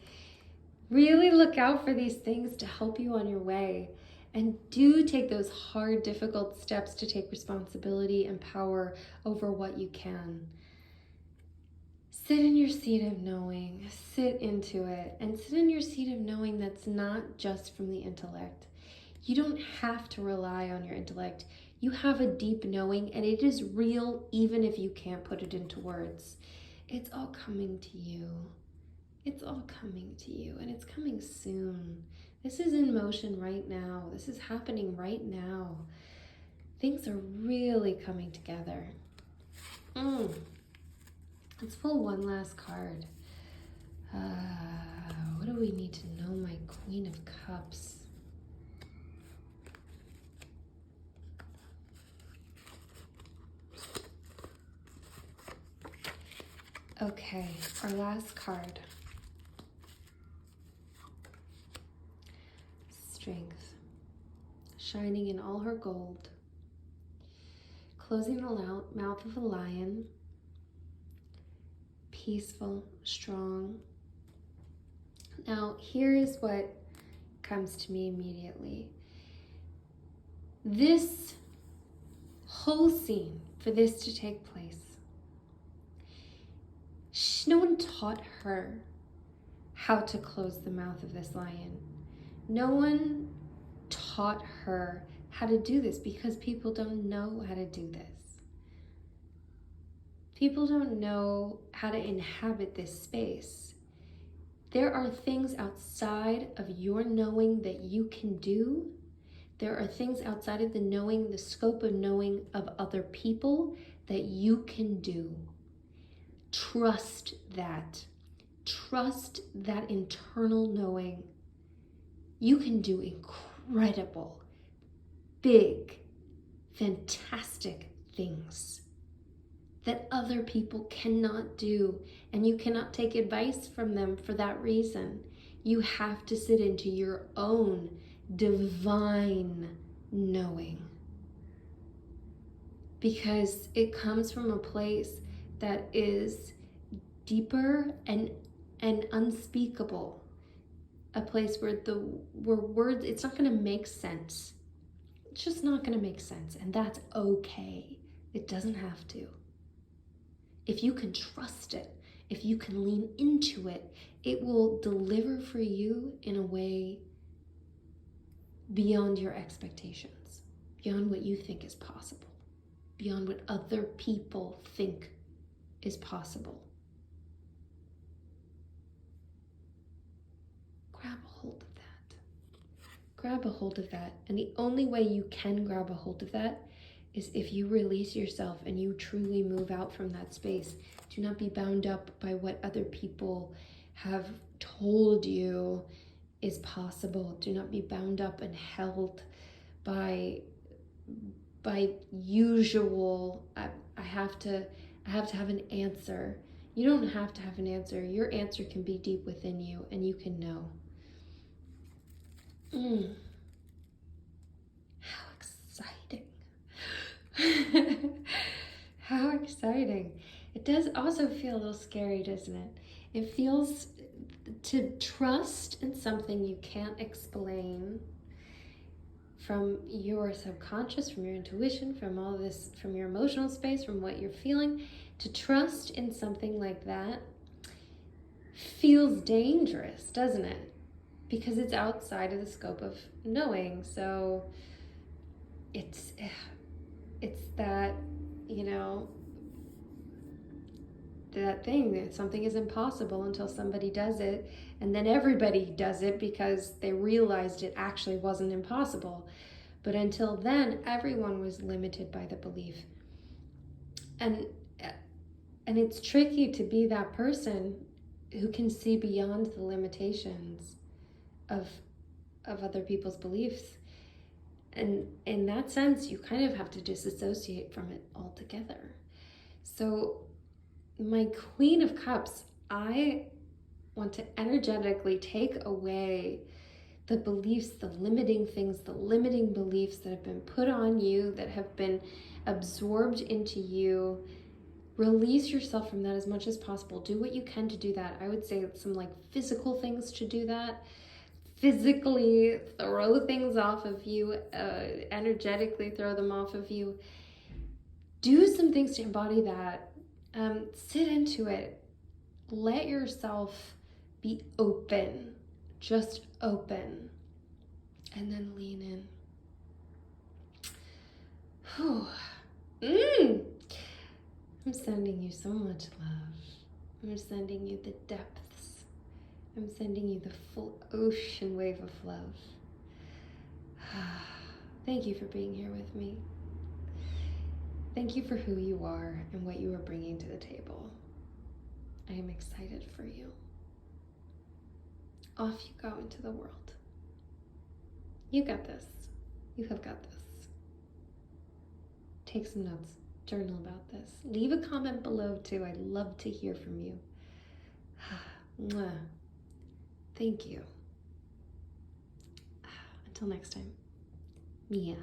S2: Really look out for these things to help you on your way. And do take those hard, difficult steps to take responsibility and power over what you can. Sit in your seat of knowing. Sit into it. And sit in your seat of knowing that's not just from the intellect. You don't have to rely on your intellect. You have a deep knowing, and it is real even if you can't put it into words. It's all coming to you. It's all coming to you, and it's coming soon. This is in motion right now. This is happening right now. Things are really coming together. Let's pull one last card. What do we need to know, my Queen of Cups? Okay, our last card. Strength, shining in all her gold, closing the mouth of a lion, peaceful, strong. Now, here is what comes to me immediately. This whole scene for this to take place. No one taught her how to close the mouth of this lion. No one taught her how to do this because people don't know how to do this. People don't know how to inhabit this space. There are things outside of your knowing that you can do. There are things outside of the knowing, the scope of knowing of other people that you can do. Trust that. Trust that internal knowing. You can do incredible, big, fantastic things that other people cannot do, and you cannot take advice from them for that reason. You have to sit into your own divine knowing, because it comes from a place that is deeper and unspeakable, a place where words, it's not going to make sense. It's just not going to make sense, and that's okay. It doesn't have to. If you can trust it, if you can lean into it, it will deliver for you in a way beyond your expectations, beyond what you think is possible, beyond what other people think is possible. Grab a hold of that. Grab a hold of that. And the only way you can grab a hold of that is if you release yourself and you truly move out from that space. Do not be bound up by what other people have told you is possible. Do not be bound up and held by usual, I have to have an answer. You don't have to have an answer. Your answer can be deep within you, and you can know. How exciting. How exciting. It does also feel a little scary, doesn't it? It feels to trust in something you can't explain, from your subconscious, from your intuition, from all this, from your emotional space, from what you're feeling. To trust in something like that feels dangerous, doesn't it? Because it's outside of the scope of knowing. So it's that, that thing that something is impossible until somebody does it, and then everybody does it because they realized it actually wasn't impossible. But until then, everyone was limited by the belief. And it's tricky to be that person who can see beyond the limitations of other people's beliefs. And in that sense, you kind of have to disassociate from it altogether. So my Queen of Cups, I want to energetically take away the beliefs, the limiting things, the limiting beliefs that have been put on you, that have been absorbed into you. Release yourself from that as much as possible. Do what you can to do that. I would say some physical things to do that. Physically throw things off of you, energetically throw them off of you. Do some things to embody that. Sit into it. Let yourself be open, just open, and then lean in. Whew. I'm sending you so much love. I'm sending you the depths. I'm sending you the full ocean wave of love. Thank you for being here with me. Thank you for who you are and what you are bringing to the table. I am excited for you. Off you go into the world. You got this. You have got this. Take some notes. Journal about this. Leave a comment below too. I'd love to hear from you. Thank you. Until next time, Mia.